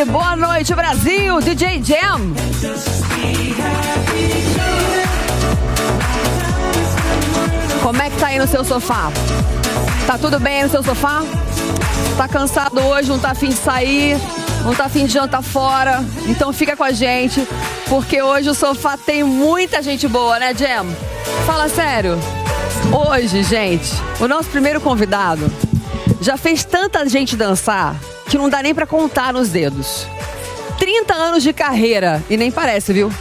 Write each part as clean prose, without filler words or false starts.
Boa noite, Brasil! DJ Jam! Como é que tá aí no seu sofá? Tá tudo bem aí no seu sofá? Tá cansado hoje, não tá afim de sair, não tá afim de jantar fora? Então fica com a gente, porque hoje o sofá tem muita gente boa, né, Jam? Fala sério. Hoje, gente, o nosso primeiro convidado já fez tanta gente dançar que não dá nem pra contar nos dedos. 30 anos de carreira, e nem parece, viu?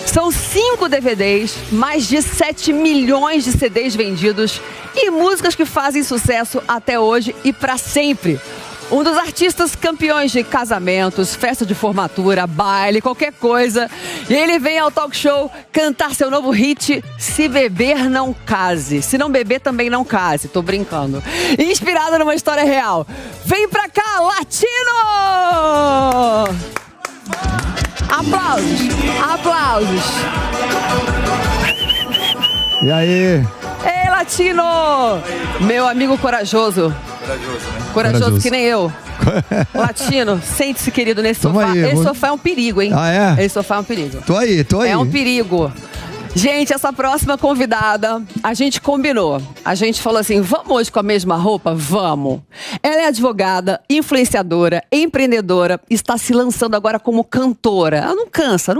São 5 DVDs, mais de 7 milhões de CDs vendidos e músicas que fazem sucesso até hoje e pra sempre. Um dos artistas campeões de casamentos, festa de formatura, baile, qualquer coisa. E ele vem ao talk show cantar seu novo hit, Se Beber Não Case. Se não beber, também não case. Tô brincando. Inspirado numa história real. Vem pra cá, Latino! Aplausos, aplausos. E aí? Ei, Latino! Meu amigo corajoso. Corajoso que nem eu. Latino, sente-se, querido, nesse sofá. Esse sofá é um perigo, hein? Ah, é? Esse sofá é um perigo. Tô aí. É um perigo. Gente, essa próxima convidada, a gente combinou. A gente falou assim, vamos hoje com a mesma roupa? Vamos. Ela é advogada, influenciadora, empreendedora, está se lançando agora como cantora. Ela não cansa.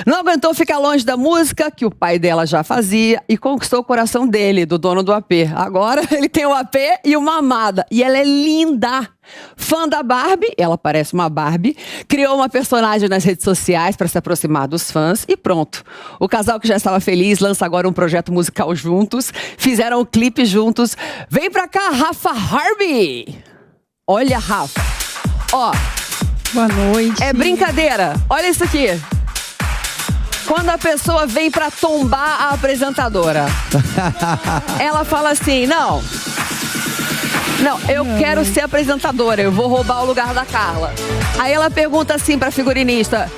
Não aguentou ficar longe da música, que o pai dela já fazia, e conquistou o coração dele, do dono do AP. Agora ele tem o AP e uma amada. E ela é linda. Fã da Barbie, ela parece uma Barbie, criou uma personagem nas redes sociais para se aproximar dos fãs e pronto. O casal que já estava feliz lança agora um projeto musical juntos, fizeram o clipe juntos. Vem pra cá, Rafa Harby! Olha, Rafa, ó. Boa noite. É brincadeira, olha isso aqui. Quando a pessoa vem pra tombar a apresentadora, ela fala assim, não, eu quero ser apresentadora, eu vou roubar o lugar da Carla. Aí ela pergunta assim pra figurinista,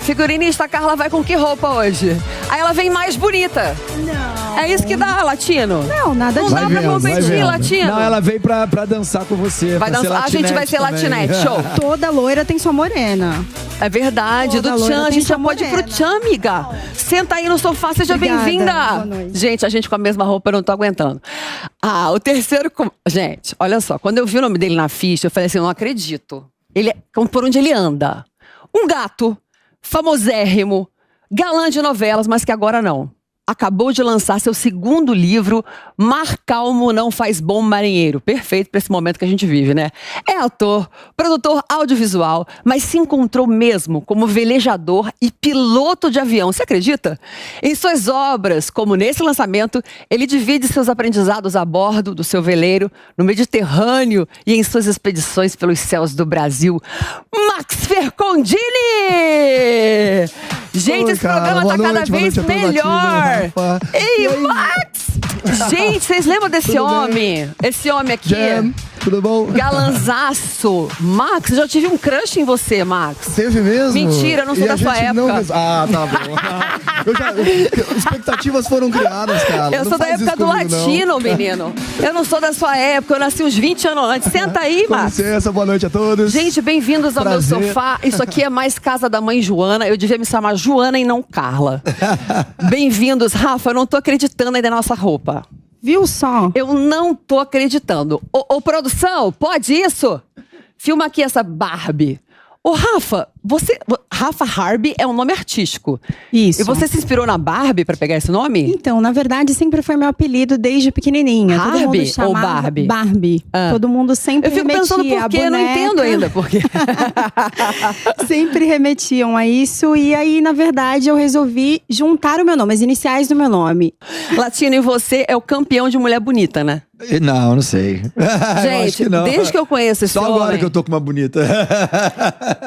a Carla vai com que roupa hoje? Aí ela vem mais bonita. Não. É isso que dá, Latino? Não, nada disso. Não dá pra competir, Latino? Não, ela veio pra dançar com você. Vai dançar, a gente vai ser latinete, show. Toda loira tem sua morena. É verdade, Toda do Tchan, a gente já pode ir pro morena. Tchan, amiga. Senta aí no sofá, seja bem-vinda. Boa noite. Gente, a gente com a mesma roupa, eu não tô aguentando. Ah, o terceiro... Gente, olha só, quando eu vi o nome dele na ficha, eu falei assim, eu não acredito. Ele é por onde ele anda. Um gato, famosérrimo, galã de novelas, mas que agora não. Acabou de lançar seu segundo livro, Mar Calmo Não Faz Bom Marinheiro. Perfeito para esse momento que a gente vive, né? É ator, produtor audiovisual, mas se encontrou mesmo como velejador e piloto de avião. Você acredita? Em suas obras, como nesse lançamento, ele divide seus aprendizados a bordo do seu veleiro, no Mediterrâneo e em suas expedições pelos céus do Brasil. Max Fercondini! Gente, esse programa tá cada vez melhor. Ei, Max! Gente, vocês lembram desse homem? Esse homem aqui? Jam, tudo bom? Galanzaço. Max, eu já tive um crush em você, Max. Teve mesmo? Mentira, eu não sou da sua época. Ah, tá bom. Expectativas foram criadas, cara. Eu sou da época do Latino, menino. Eu não sou da sua época, eu nasci uns 20 anos antes. Senta aí, Max. Com licença, boa noite a todos. Gente, bem-vindos ao meu sofá. Isso aqui é mais casa da mãe Joana. Eu devia me chamar Joana e não Carla. Bem-vindos. Rafa, eu não tô acreditando ainda na nossa roupa. Viu só? Eu não tô acreditando. Ô, produção, pode isso? Filma aqui essa Barbie. Ô, Rafa, Rafa Harby é um nome artístico. Isso. E você se inspirou na Barbie pra pegar esse nome? Então, na verdade, sempre foi meu apelido desde pequenininha. Harby Todo mundo ou chamava Barbie? Barbie. Todo mundo sempre Eu fico remetia pensando por quê, eu não entendo ainda por quê. Sempre remetiam a isso. E aí, na verdade, eu resolvi juntar o meu nome, as iniciais do meu nome. Latino, e você é o campeão de mulher bonita, né? Não sei. Gente, desde que eu conheço esse homem... Só agora homem... que eu tô com uma bonita.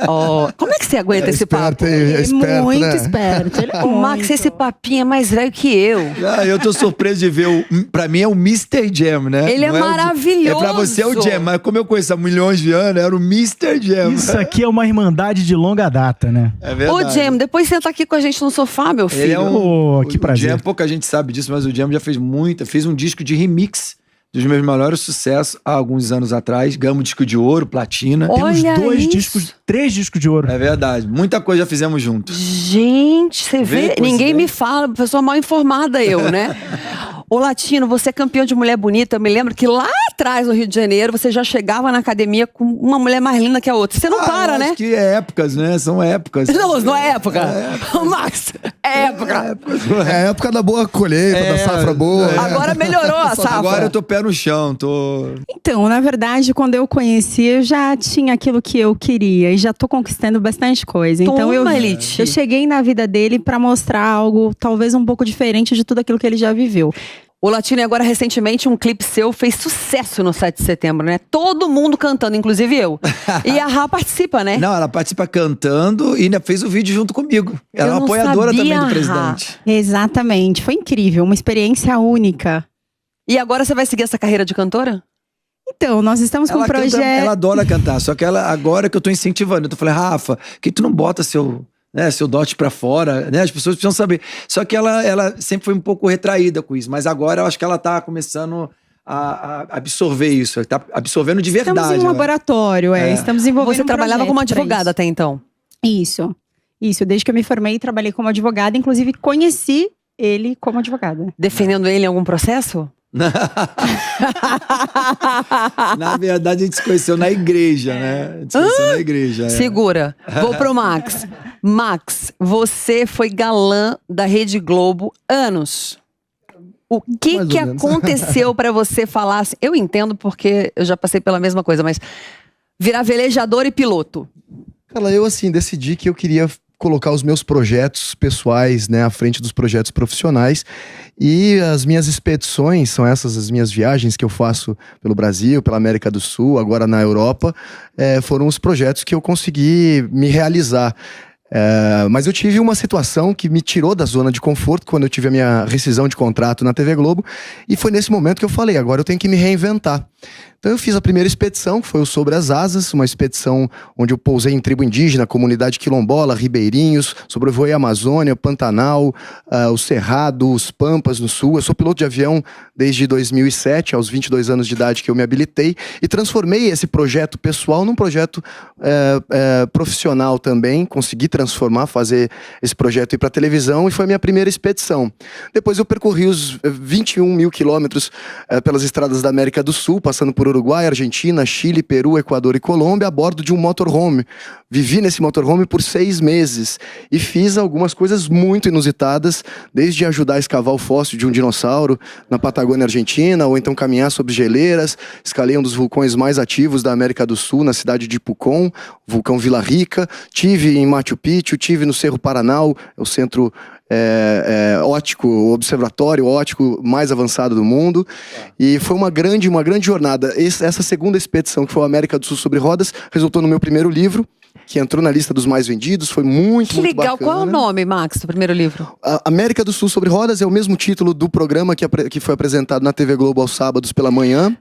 Oh, como é que você aguenta esse papo? É esperto, muito né? esperto. Ele é O Max, esse papinho é mais velho que eu. Eu tô surpreso de ver. Pra mim é o Mr. Jam, né? Ele é maravilhoso. É pra você é o Jam, mas como eu conheço há milhões de anos, era o Mr. Jam. Isso aqui é uma irmandade de longa data, né? É verdade. Ô, Jam, depois senta aqui com a gente no sofá, meu filho. Ele é que prazer. O Jam, pouca gente sabe disso, mas o Jam já fez um disco de remix dos meus maiores sucessos há alguns anos atrás. Ganhamos disco de ouro, platina. Olha Temos 3 discos de ouro. É verdade. Muita coisa já fizemos juntos. Gente, você vê? Ninguém me coincidência. fala, pessoa mal informada eu, né? Ô Latino, você é campeão de mulher bonita. Eu me lembro que lá atrás, no Rio de Janeiro, você já chegava na academia com uma mulher mais linda que a outra. Você não para, eu né? acho que é épocas, né? São épocas. Não é época. Max, é época. É a época da boa colheita, da safra boa. Agora melhorou a safra. Agora eu tô pé no chão, Então, na verdade, quando eu conheci, eu já tinha aquilo que eu queria e já tô conquistando bastante coisa. Então eu cheguei na vida dele pra mostrar algo talvez um pouco diferente de tudo aquilo que ele já viveu. O Latino, agora recentemente, um clipe seu fez sucesso no 7 de setembro, né? Todo mundo cantando, inclusive eu. E a Rá participa, né? Não, ela participa cantando e ainda fez o vídeo junto comigo. Ela é uma apoiadora também do presidente. Exatamente, foi incrível, uma experiência única. E agora você vai seguir essa carreira de cantora? Então, nós estamos com um projeto... Ela adora cantar, só que agora que eu tô incentivando. Eu falei, Rafa, por que tu não bota seu dote pra fora, né? As pessoas precisam saber. Só que ela sempre foi um pouco retraída com isso, mas agora eu acho que ela tá começando a absorver isso, tá absorvendo de verdade. Estamos em um laboratório, estamos envolvendo Você trabalhava como advogada até então? Isso, desde que eu me formei, trabalhei como advogada, inclusive conheci ele como advogada. Defendendo ele em algum processo? Na verdade, a gente se conheceu na igreja, né? A gente se conheceu na igreja. Segura. Vou pro Max. Max, você foi galã da Rede Globo anos. O que aconteceu pra você falar assim? Eu entendo porque eu já passei pela mesma coisa, mas virar velejador e piloto. Cara, eu assim, decidi que eu queria colocar os meus projetos pessoais, né, à frente dos projetos profissionais. E as minhas expedições, são essas as minhas viagens que eu faço pelo Brasil, pela América do Sul, agora na Europa, foram os projetos que eu consegui me realizar. Mas eu tive uma situação que me tirou da zona de conforto quando eu tive a minha rescisão de contrato na TV Globo, e foi nesse momento que eu falei, agora eu tenho que me reinventar. Então eu fiz a primeira expedição, que foi o Sobre as Asas, uma expedição onde eu pousei em tribo indígena, comunidade quilombola, ribeirinhos, sobrevoei a Amazônia, Pantanal, o Cerrado, os Pampas no Sul. Eu sou piloto de avião desde 2007, aos 22 anos de idade que eu me habilitei, e transformei esse projeto pessoal num projeto profissional também. Consegui transformar, fazer esse projeto ir para televisão, e foi a minha primeira expedição. Depois eu percorri os 21 mil quilômetros pelas estradas da América do Sul, passando por Uruguai, Argentina, Chile, Peru, Equador e Colômbia, a bordo de um motorhome. Vivi nesse motorhome por 6 meses e fiz algumas coisas muito inusitadas, desde ajudar a escavar o fóssil de um dinossauro na Patagônia Argentina, ou então caminhar sobre geleiras. Escalei um dos vulcões mais ativos da América do Sul, na cidade de Pucón, o vulcão Vila Rica. Tive em Machu Picchu, tive no Cerro Paranal, o centro óptico, o observatório óptico mais avançado do mundo. E foi uma grande jornada. Essa segunda expedição, que foi a América do Sul sobre rodas, resultou no meu primeiro livro, que entrou na lista dos mais vendidos. Foi muito legal. bacana. Qual é o nome, Max, do primeiro livro? A América do Sul sobre rodas é o mesmo título do programa que foi apresentado na TV Globo aos sábados pela manhã.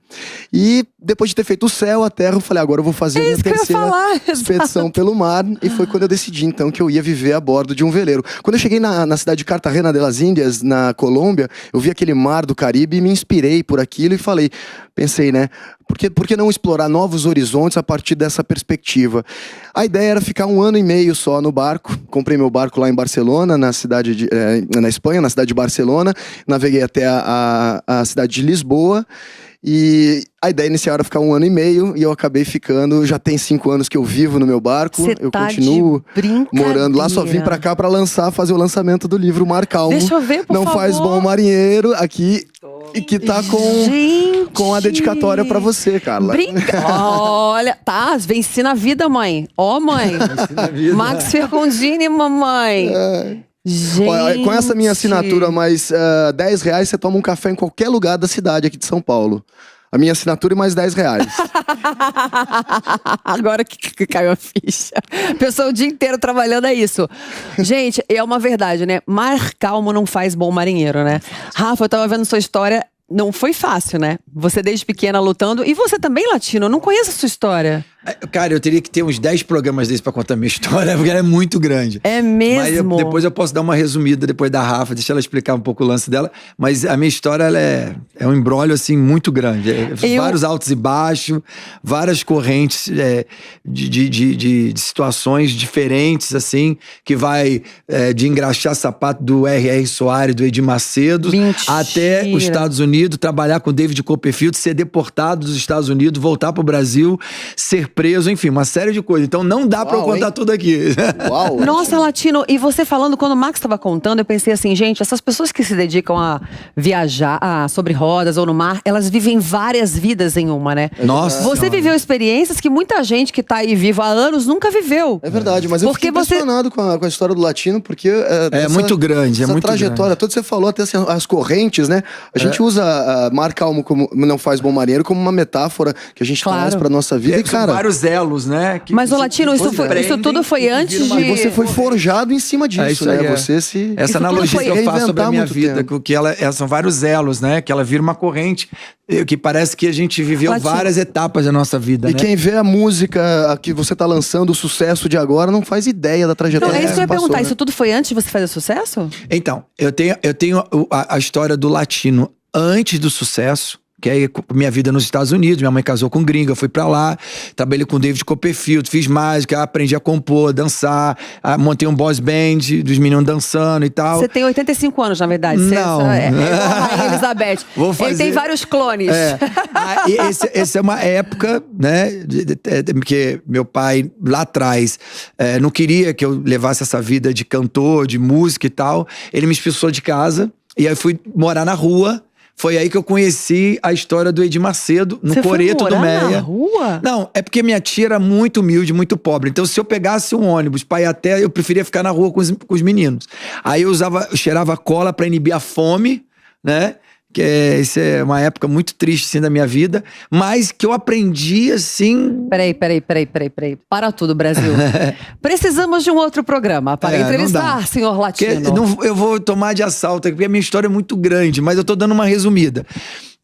E depois de ter feito o céu, a terra, eu falei, agora eu vou fazer a minha terceira expedição pelo mar. E foi quando eu decidi, então, que eu ia viver a bordo de um veleiro. Quando eu cheguei na cidade de Cartagena de las Índias, na Colômbia, eu vi aquele mar do Caribe e me inspirei por aquilo e pensei, né, por que não explorar novos horizontes a partir dessa perspectiva? A ideia era ficar 1 ano e meio só no barco. Comprei meu barco lá em Barcelona, na Espanha, na cidade de Barcelona. Naveguei até a cidade de Lisboa. E a ideia inicial era ficar 1 ano e meio, e eu acabei ficando. Já tem 5 anos que eu vivo no meu barco. Eu continuo morando lá, só vim pra cá pra fazer o lançamento do livro Mar Calmo. Deixa eu ver, por favor. Não faz bom marinheiro, aqui, e que tá com a dedicatória pra você, Carla. Olha, tá, venci na vida, mãe. Ó, mãe. Max Fercondini, mamãe. Gente. Olha, com essa minha assinatura mais R$10, você toma um café em qualquer lugar da cidade aqui de São Paulo. A minha assinatura e mais R$10. Agora que caiu a ficha. Pessoa o dia inteiro trabalhando, é isso. Gente, é uma verdade, né? Mar calmo não faz bom marinheiro, né? Rafa, eu tava vendo sua história. Não foi fácil, né? Você desde pequena lutando. E você também, Latino, eu não conheço a sua história. Cara, eu teria que ter uns 10 programas desses pra contar a minha história, porque ela é muito grande. É mesmo? Mas depois eu posso dar uma resumida depois da Rafa, deixa ela explicar um pouco o lance dela. Mas a minha história, ela é um embrólio, assim, muito grande. Vários altos e baixos, várias correntes de situações diferentes, assim, que vai de engraxar sapato do R.R. Soares, do Edir Macedo, até os Estados Unidos, trabalhar com David Copperfield, ser deportado dos Estados Unidos, voltar pro Brasil, ser preso, enfim, uma série de coisas. Então não dá pra eu contar tudo aqui. Uau! Nossa, Latino, e você falando, quando o Max estava contando, eu pensei assim, gente, essas pessoas que se dedicam a viajar sobre rodas ou no mar, elas vivem várias vidas em uma, né? Nossa. Você viveu experiências que muita gente que tá aí vivo há anos nunca viveu. É verdade, mas eu fiquei impressionado com a história do Latino, porque... muito grande, essa muito trajetória grande. toda, você falou até assim, as correntes, né? A gente usa mar calmo como não faz bom marinheiro como uma metáfora que a gente traz pra nossa vida. E, cara, vários elos, né? Mas, ô Latino, isso tudo foi antes de... E você foi forjado em cima disso, né? Você se... Essa analogia que eu faço sobre a minha vida, que ela são vários elos, né? Que ela vira uma corrente, que parece que a gente viveu várias etapas da nossa vida, e né? quem vê a música que você tá lançando, o sucesso de agora, não faz ideia da trajetória. Então, é isso que eu ia perguntar. Né? Isso tudo foi antes de você fazer sucesso? Então, eu tenho a história do Latino antes do sucesso, que é minha vida nos Estados Unidos. Minha mãe casou com gringa, fui pra lá, trabalhei com David Copperfield, fiz mágica, aprendi a compor, dançar, montei um boys band dos meninos dançando e tal. Você tem 85 anos, na verdade. Não. É igual a Rainha Elizabeth. Ele tem vários clones. Essa é uma época, né, porque meu pai lá atrás não queria que eu levasse essa vida de cantor, de música e tal. Ele me expulsou de casa e aí fui morar na rua. Foi aí que eu conheci a história do Edir Macedo, no Coreto do Meia. Na rua? Não, é porque minha tia era muito humilde, muito pobre. Então, se eu pegasse um ônibus pra ir até, eu preferia ficar na rua com os meninos. Aí eu cheirava cola pra inibir a fome, né? Isso é uma época muito triste, assim, da minha vida. Mas que eu aprendi, assim... Peraí. Para tudo, Brasil. Precisamos de um outro programa para entrevistar, senhor Latino. Eu vou tomar de assalto, porque a minha história é muito grande, mas eu tô dando uma resumida.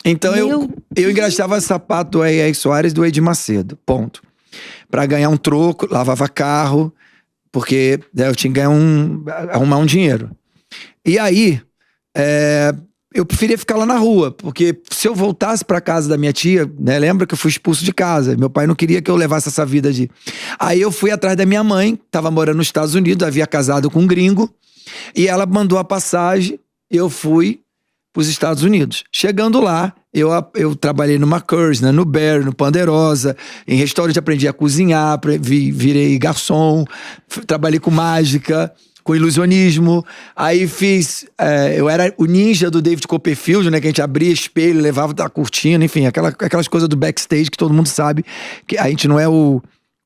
Então, eu engraxava sapato do R.R. Soares do Edir Macedo, ponto. Pra ganhar um troco, lavava carro, porque eu tinha que arrumar um dinheiro. E aí... eu preferia ficar lá na rua, porque se eu voltasse pra casa da minha tia, né, lembra que eu fui expulso de casa, meu pai não queria que eu levasse essa vida de... Aí eu fui atrás da minha mãe, tava morando nos Estados Unidos, havia casado com um gringo, e ela mandou a passagem, eu fui pros Estados Unidos. Chegando lá, eu trabalhei no McCurse, né, no Bear, no Panderosa, em restaurante aprendi a cozinhar, virei garçom, trabalhei com mágica, com ilusionismo. Aí fiz... eu era o ninja do David Copperfield, né? Que a gente abria espelho, levava da cortina, enfim, aquelas coisas do backstage que todo mundo sabe. Que a gente não é o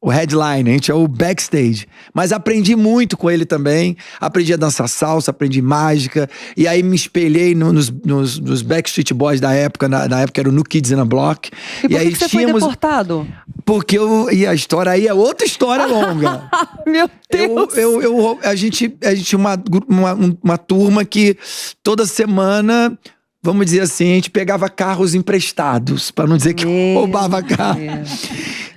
headline, a gente é o backstage. Mas aprendi muito com ele também. Aprendi a dançar salsa, aprendi mágica. E aí me espelhei nos Backstreet Boys da época. Na época era o New Kids on the Block. E por que você foi deportado? Porque e a história aí é outra história longa. Meu Deus! A gente tinha uma turma que toda semana, vamos dizer assim, a gente pegava carros emprestados, para não dizer que roubava carro.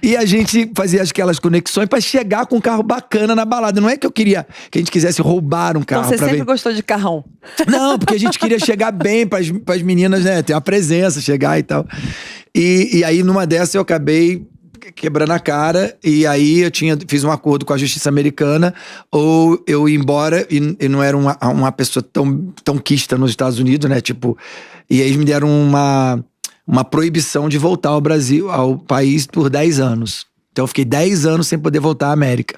E a gente fazia aquelas conexões para chegar com um carro bacana na balada. Não é que eu queria que a gente quisesse roubar um carro. Então você sempre gostou de carrão? Não, porque a gente queria chegar bem pras meninas, né? Ter a presença, chegar e tal. E aí, numa dessas, eu acabei quebrando a cara, e aí eu fiz um acordo com a justiça americana, ou eu ia embora, e não era uma pessoa tão quista nos Estados Unidos, né? Tipo, e aí eles me deram uma proibição de voltar ao Brasil, ao país, por 10 anos. Então eu fiquei 10 anos sem poder voltar à América.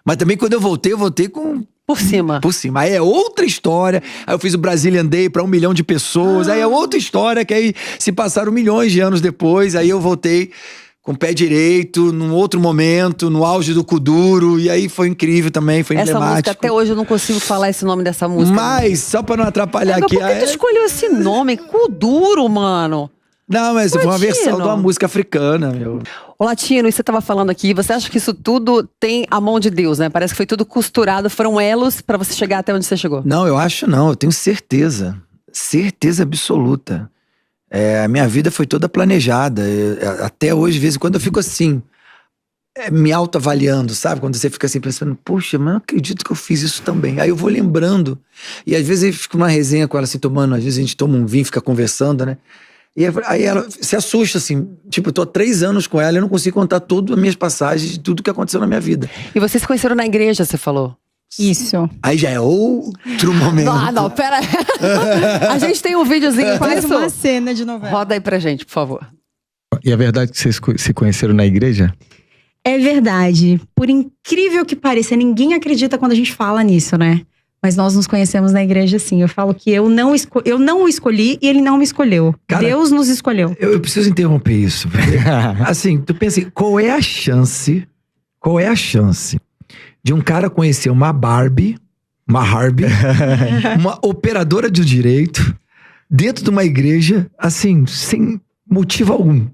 Mas também quando eu voltei com... Por cima. Por cima. Aí é outra história. Aí eu fiz o Brazilian Day pra 1 milhão de pessoas. Aí é outra história, que aí se passaram milhões de anos depois. Aí eu voltei com o pé direito, num outro momento, no auge do Kuduro. E aí foi incrível também, foi emblemático. Essa música, até hoje eu não consigo falar esse nome dessa música. Mas, só pra não atrapalhar aqui... Por que tu escolheu esse nome? Kuduro, mano. Não, mas foi uma versão de uma música africana, meu. Ô Latino, e você tava falando aqui, você acha que isso tudo tem a mão de Deus, né? Parece que foi tudo costurado, foram elos pra você chegar até onde você chegou. Não, eu acho não, eu tenho certeza. Certeza absoluta. A minha vida foi toda planejada. Até hoje, de vez em quando, eu fico assim, me autoavaliando, sabe? Quando você fica assim pensando, poxa, mas eu não acredito que eu fiz isso também. Aí eu vou lembrando. E às vezes eu fico numa resenha com ela assim, tomando, às vezes a gente toma um vinho, fica conversando, né? E aí ela se assusta, assim. Tipo, eu tô há 3 anos com ela e eu não consigo contar todas as minhas passagens de tudo que aconteceu na minha vida. E vocês se conheceram na igreja, você falou? Isso. Aí já é outro momento. Não, pera aí. A gente tem um videozinho com Quase isso. uma cena de novela. Roda aí pra gente, por favor. E é verdade que vocês se conheceram na igreja? É verdade. Por incrível que pareça, ninguém acredita quando a gente fala nisso, né? Mas nós nos conhecemos na igreja, sim. Eu falo que eu não o escolhi e ele não me escolheu. Cara, Deus nos escolheu. Eu preciso interromper isso. Assim, tu pensa, qual é a chance de um cara conhecer uma Barbie, uma operadora de direito, dentro de uma igreja, assim, sem motivo algum?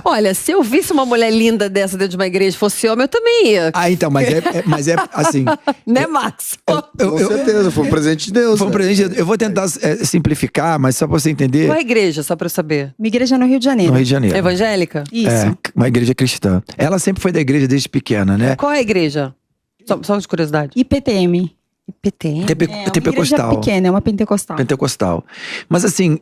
Olha, se eu visse uma mulher linda dessa dentro de uma igreja, fosse homem, eu também ia. Ah, então, mas é assim. Né, Max? Com certeza, foi um presente de Deus. Foi um presente de Deus. Eu vou tentar simplificar, mas só pra você entender. Qual é a igreja, só pra eu saber? Minha igreja é no Rio de Janeiro. No Rio de Janeiro. Evangélica? Isso. É, uma igreja cristã. Ela sempre foi da igreja desde pequena, né? Qual é a igreja? Só de curiosidade. IPTM. IPTM? Uma igreja pequena, é uma pentecostal. Pentecostal. Mas assim,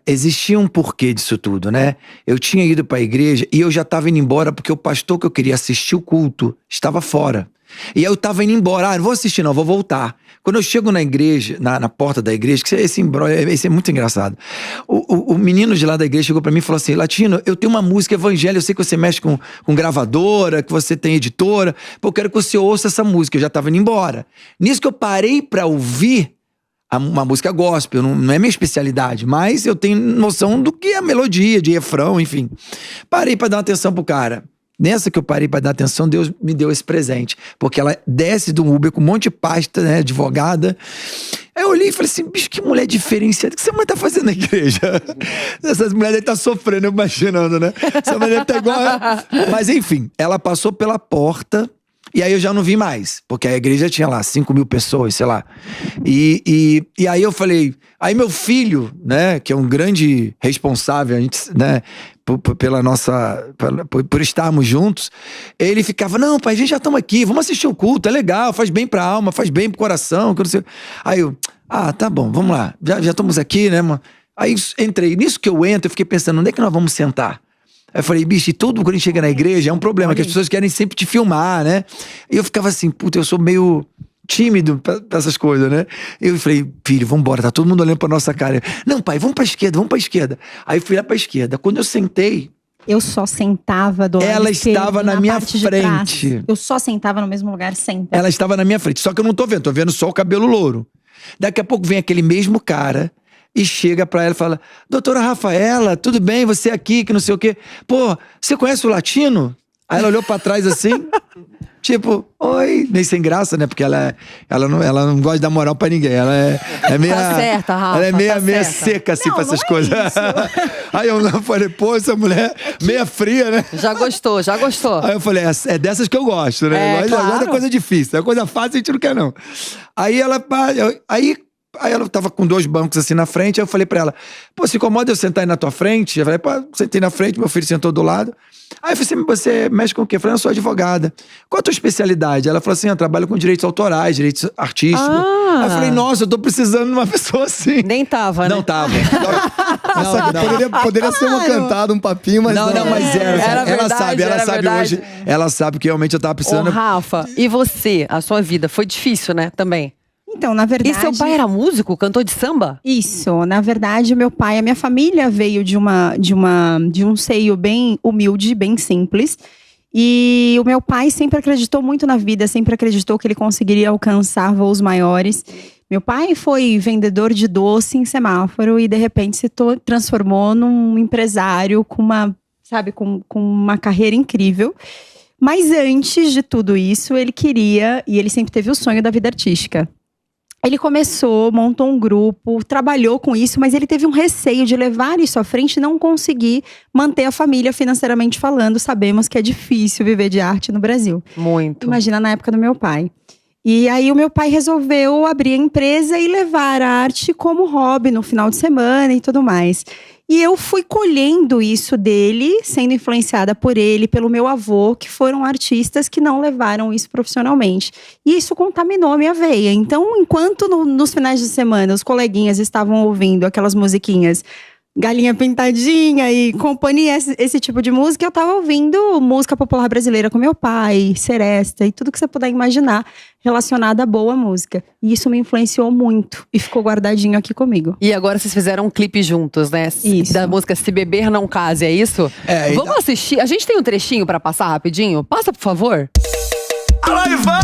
existia um porquê disso tudo, né? Eu tinha ido pra igreja e eu já tava indo embora porque o pastor que eu queria assistir o culto estava fora. E aí eu tava indo embora, não vou assistir não, vou voltar. Quando eu chego na igreja, na porta da igreja, que esse é muito engraçado. O menino de lá da igreja chegou pra mim e falou assim, Latino, eu tenho uma música evangélica, eu sei que você mexe com gravadora, que você tem editora, pô, eu quero que você ouça essa música. Eu já tava indo embora. Nisso que eu parei pra ouvir uma música gospel, não é minha especialidade, mas eu tenho noção do que é a melodia, de refrão, enfim. Parei pra dar uma atenção pro cara. Nessa que eu parei pra dar atenção, Deus me deu esse presente. Porque ela desce do Uber com um monte de pasta, né, advogada. Aí eu olhei e falei assim, bicho, que mulher diferenciada. O que essa mulher tá fazendo na igreja? Essas mulheres aí tá sofrendo, eu imaginando, né? Essa mulher tá igual... Mas enfim, ela passou pela porta... E aí eu já não vi mais, porque a igreja tinha lá 5.000 pessoas, sei lá. E aí eu falei, aí meu filho, né, que é um grande responsável, a gente, né, por estarmos juntos, ele ficava, não, pai, a gente já estamos aqui, vamos assistir o culto, é legal, faz bem pra alma, faz bem pro coração, que não sei. Aí eu, tá bom, vamos lá, já estamos aqui, né, mano. Aí entrei, nisso que eu entro, eu fiquei pensando, onde é que nós vamos sentar? Aí eu falei, bicho, e tudo quando a gente chega na igreja é um problema, que as pessoas querem sempre te filmar, né? E eu ficava assim, puta, eu sou meio tímido pra essas coisas, né? Eu falei, filho, vambora, tá todo mundo olhando pra nossa cara. Não, pai, vamos pra esquerda. Aí eu fui lá pra esquerda. Quando eu sentei... Eu só sentava do lado Ela esquerdo, estava na minha frente. Eu só sentava no mesmo lugar sempre. Ela estava na minha frente, só que eu não tô vendo só o cabelo louro. Daqui a pouco vem aquele mesmo cara... E chega pra ela e fala, doutora Rafaela, tudo bem, você aqui, que não sei o quê. Pô, você conhece o Latino? Aí ela olhou pra trás assim, tipo, oi. Nem sem graça, né? Porque ela não gosta de dar moral pra ninguém. Ela é meio... Tá certa, Rafa, ela é meio certa. seca, assim, pra essas não é coisas. Aí eu falei, pô, essa mulher meia fria, né? Já gostou. Aí eu falei, é dessas que eu gosto, né? Agora é coisa difícil, é coisa fácil, a gente não quer não. Aí ela tava com 2 bancos assim na frente, aí eu falei pra ela, pô, se incomoda eu sentar aí na tua frente? Eu falei, pô, sentei na frente, meu filho sentou do lado. Aí eu falei assim, você mexe com o quê? Eu falei, eu sou advogada. Qual a tua especialidade? Ela falou assim, eu trabalho com direitos autorais, direitos artísticos. Aí eu falei, nossa, eu tô precisando de uma pessoa assim. Nem tava, né? Não tava. Poderia ser uma cantada, um papinho, mas não, mas Era ela sabe verdade. hoje. Ela sabe que realmente eu tava precisando. Ô, Rafa, e você? A sua vida foi difícil, né? Também. Então, na verdade... E seu pai era músico, cantor de samba? Isso, na verdade, meu pai, a minha família veio de um seio bem humilde, bem simples. E o meu pai sempre acreditou muito na vida, sempre acreditou que ele conseguiria alcançar voos maiores. Meu pai foi vendedor de doce em semáforo e de repente se transformou num empresário com uma carreira incrível. Mas antes de tudo isso, ele queria, e ele sempre teve o sonho da vida artística. Ele montou um grupo, trabalhou com isso, mas ele teve um receio de levar isso à frente e não conseguir manter a família financeiramente falando. Sabemos que é difícil viver de arte no Brasil. Muito. Imagina na época do meu pai. E aí o meu pai resolveu abrir a empresa e levar a arte como hobby no final de semana e tudo mais. E eu fui colhendo isso dele, sendo influenciada por ele, pelo meu avô, que foram artistas que não levaram isso profissionalmente. E isso contaminou a minha veia. Então, enquanto nos finais de semana os coleguinhas estavam ouvindo aquelas musiquinhas Galinha Pintadinha e companhia, esse tipo de música, eu tava ouvindo música popular brasileira com meu pai, Seresta e tudo que você puder imaginar relacionado à boa música. E isso me influenciou muito e ficou guardadinho aqui comigo. E agora vocês fizeram um clipe juntos, né? Isso. Da música Se Beber Não Case, é isso? Vamos assistir? A gente tem um trechinho pra passar rapidinho? Passa, por favor. Alô, Ivan!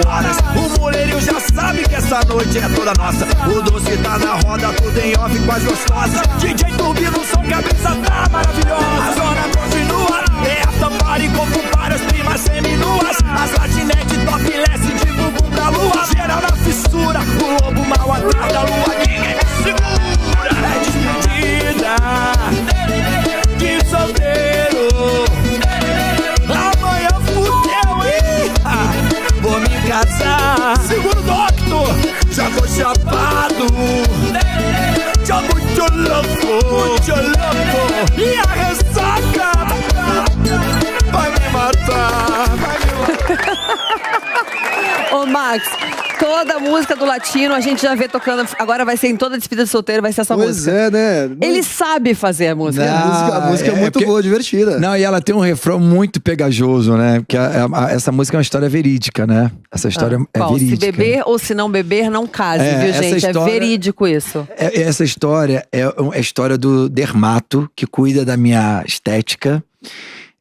Horas. O mulherio já sabe que essa noite é toda nossa. O doce tá na roda, tudo em off com as gostosas. DJ Turbino, som, cabeça tá maravilhosa. A zona continua, é after party com várias primas seminuas. As latinete topless de bumbum pra lua. Geral na fissura, o lobo mal atrás da lua. Ninguém me segura. É despedida de solteiro. Amanhã fudeu, hein? Vou me casar. Seguro doctor, já tô chapado. Já muito louco. E a ressaca vai me matar. Ô, Max, toda a música do Latino a gente já vê tocando. Agora vai ser em toda despedida de solteiro, vai ser essa música. Pois é, né? Ele sabe fazer a música. A música é muito boa, divertida. Não, e ela tem um refrão muito pegajoso, né? Porque essa música é uma história verídica, né? Essa história é verídica. Se beber ou se não beber, não case, viu, gente? História, é verídico isso. Essa história é a história do dermato, que cuida da minha estética.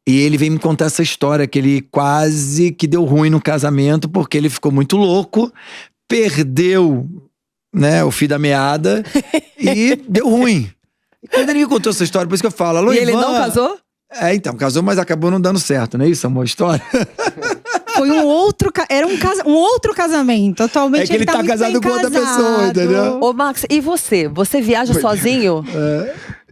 E ele veio me contar essa história, que ele quase que deu ruim no casamento, porque ele ficou muito louco, perdeu, né, o fio da meada e deu ruim. E quando ele me contou essa história, por isso que eu falo, alô, E Ivan, ele não casou? Então, casou, mas acabou não dando certo, não é isso, amor? A história? Foi um outro casamento. Atualmente ele tá muito casado bem com outra pessoa, entendeu? Ô, Max, e você? Você viaja sozinho?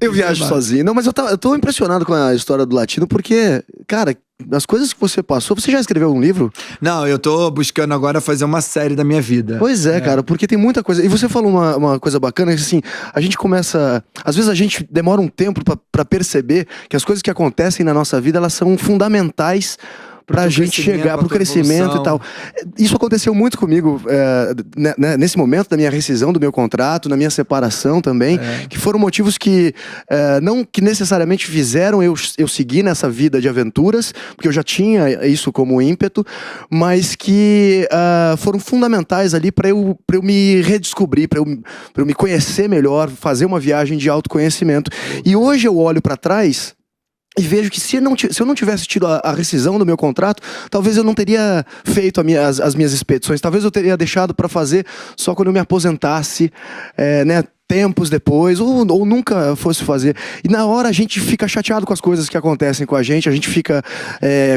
Eu viajo sozinho. Não, mas eu tô impressionado com a história do Latino, porque, cara, as coisas que você passou... Você já escreveu um livro? Não, eu tô buscando agora fazer uma série da minha vida. Pois é, cara, porque tem muita coisa. E você falou uma coisa bacana, que assim, a gente começa... Às vezes a gente demora um tempo pra perceber que as coisas que acontecem na nossa vida, elas são fundamentais pra gente chegar pro crescimento e tal. Isso aconteceu muito comigo nesse momento da minha rescisão do meu contrato, na minha separação também, que foram motivos que não que necessariamente fizeram eu seguir nessa vida de aventuras, porque eu já tinha isso como ímpeto, mas que foram fundamentais ali pra eu me redescobrir, pra eu me conhecer melhor, fazer uma viagem de autoconhecimento. E hoje eu olho pra trás e vejo que se eu não tivesse tido a rescisão do meu contrato, talvez eu não teria feito as minhas expedições. Talvez eu teria deixado para fazer só quando eu me aposentasse, né? Tempos depois, ou nunca fosse fazer. E na hora a gente fica chateado com as coisas que acontecem com a gente fica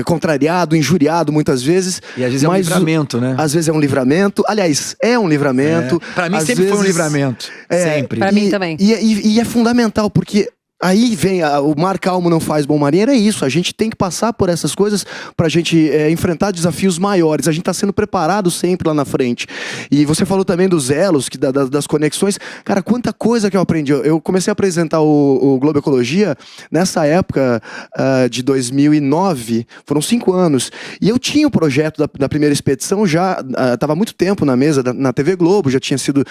contrariado, injuriado muitas vezes. E às vezes é um livramento, né? Às vezes é um livramento. Aliás, é um livramento. Pra mim sempre foi um livramento. Sempre. Pra mim também. E é fundamental, porque aí vem o mar calmo não faz bom marinheiro, é isso, a gente tem que passar por essas coisas pra gente enfrentar desafios maiores, a gente tá sendo preparado sempre lá na frente. E você falou também dos elos, das conexões, cara, quanta coisa que eu aprendi. Eu comecei a apresentar o Globo Ecologia nessa época de 2009, foram 5 anos, e eu tinha o projeto da primeira expedição, já tava há muito tempo na mesa, na TV Globo, já tinha sido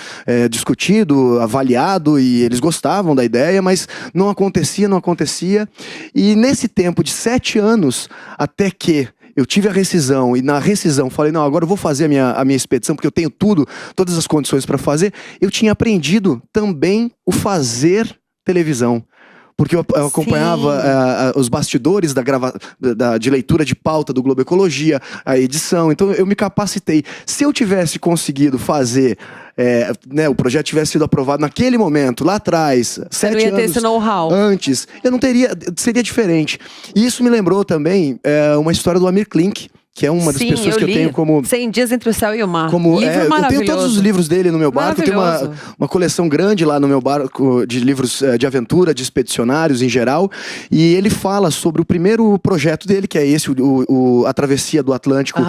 discutido, avaliado, e eles gostavam da ideia, mas não acontecia. E nesse tempo de 7 anos, até que eu tive a rescisão, e na rescisão falei, não, agora eu vou fazer a minha expedição, porque eu tenho todas as condições para fazer, eu tinha aprendido também o fazer televisão. Porque eu acompanhava os bastidores de leitura de pauta do Globo Ecologia, a edição, então eu me capacitei. Se eu tivesse conseguido fazer, né, o projeto tivesse sido aprovado naquele momento, lá atrás, 7 anos esse know-how antes, eu não teria, seria diferente. E isso me lembrou também uma história do Amir Klink, que é uma das pessoas que eu tenho como... 100 Dias Entre o Céu e o Mar. Como, livro eu maravilhoso. tenho todos os livros dele no meu barco. Eu tenho uma coleção grande lá no meu barco de livros de aventura, de expedicionários em geral. E ele fala sobre o primeiro projeto dele, que é esse, a travessia do Atlântico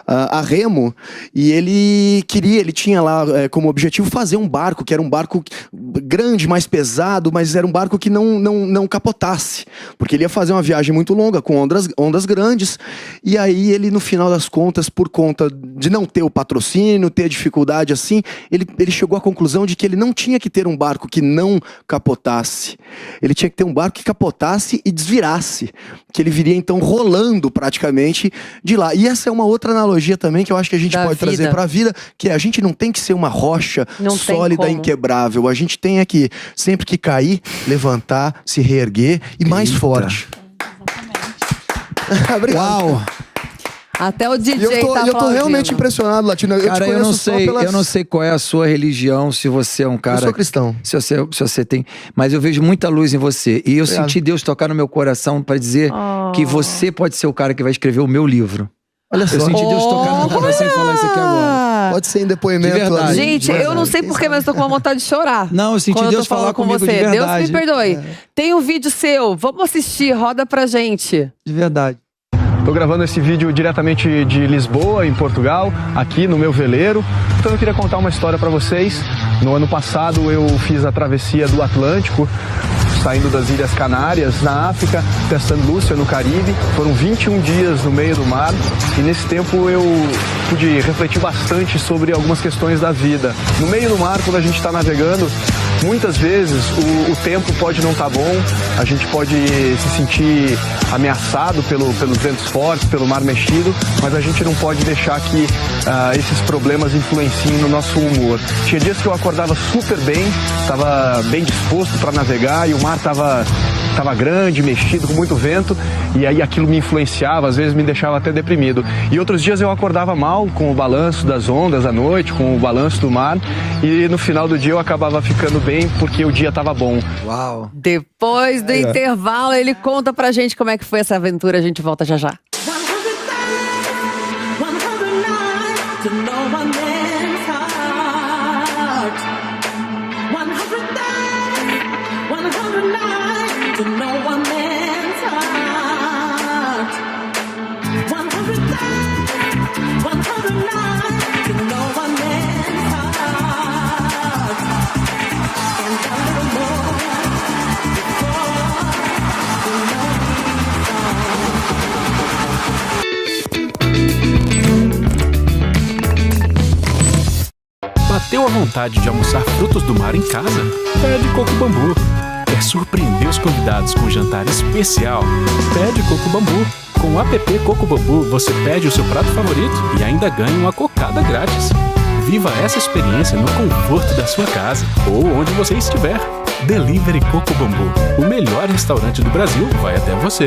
a remo. E ele tinha lá como objetivo fazer um barco, que era um barco grande, mais pesado, mas era um barco que não capotasse. Porque ele ia fazer uma viagem muito longa, com ondas grandes. E aí ele, no final das contas, por conta de não ter o patrocínio, ter dificuldade assim, ele chegou à conclusão de que ele não tinha que ter um barco que não capotasse. Ele tinha que ter um barco que capotasse e desvirasse. Que ele viria então rolando praticamente de lá. E essa é uma outra analogia também que eu acho que a gente pode trazer para a vida, que a gente não tem que ser uma rocha sólida, inquebrável. A gente tem que, sempre que cair, levantar, se reerguer e mais forte. Obrigado. Uau! Até o DJ eu tô realmente impressionado, Latino. Cara, eu não sei qual é a sua religião, se você é um cara... Eu sou cristão. Se você tem... Mas eu vejo muita luz em você. E eu senti Deus tocar no meu coração para dizer que você pode ser o cara que vai escrever o meu livro. Olha só. Eu senti Deus tocar no meu coração e falar isso aqui agora. Pode ser em depoimento. De verdade. Gente, eu não sei porquê, mas eu tô com uma vontade de chorar. Não, eu senti Deus falar comigo de verdade. Deus me perdoe. Tem um vídeo seu, vamos assistir, roda pra gente. De verdade. Estou gravando esse vídeo diretamente de Lisboa, em Portugal, aqui no meu veleiro. Então eu queria contar uma história para vocês. No ano passado eu fiz a travessia do Atlântico, saindo das Ilhas Canárias, na África, até St. Lúcia, no Caribe. Foram 21 dias no meio do mar e nesse tempo eu pude refletir bastante sobre algumas questões da vida. No meio do mar, quando a gente está navegando, muitas vezes o tempo pode não estar bom, a gente pode se sentir ameaçado pelos ventos fortes, pelo mar mexido, mas a gente não pode deixar que esses problemas influenciem no nosso humor. Tinha dias que eu acordava super bem, estava bem disposto para navegar e o mar estava grande, mexido, com muito vento, e aí aquilo me influenciava, às vezes me deixava até deprimido. E outros dias eu acordava mal com o balanço das ondas à noite, com o balanço do mar, e no final do dia eu acabava ficando bem porque o dia estava bom. Uau! Depois do intervalo, ele conta pra gente como é que foi essa aventura, a gente volta já já. Bateu a vontade de almoçar frutos do mar em casa? Pede Coco Bambu. Quer surpreender os convidados com um jantar especial? Pede Coco Bambu. Com o app Coco Bambu, você pede o seu prato favorito e ainda ganha uma cocada grátis. Viva essa experiência no conforto da sua casa ou onde você estiver. Delivery Coco Bambu. O melhor restaurante do Brasil vai até você.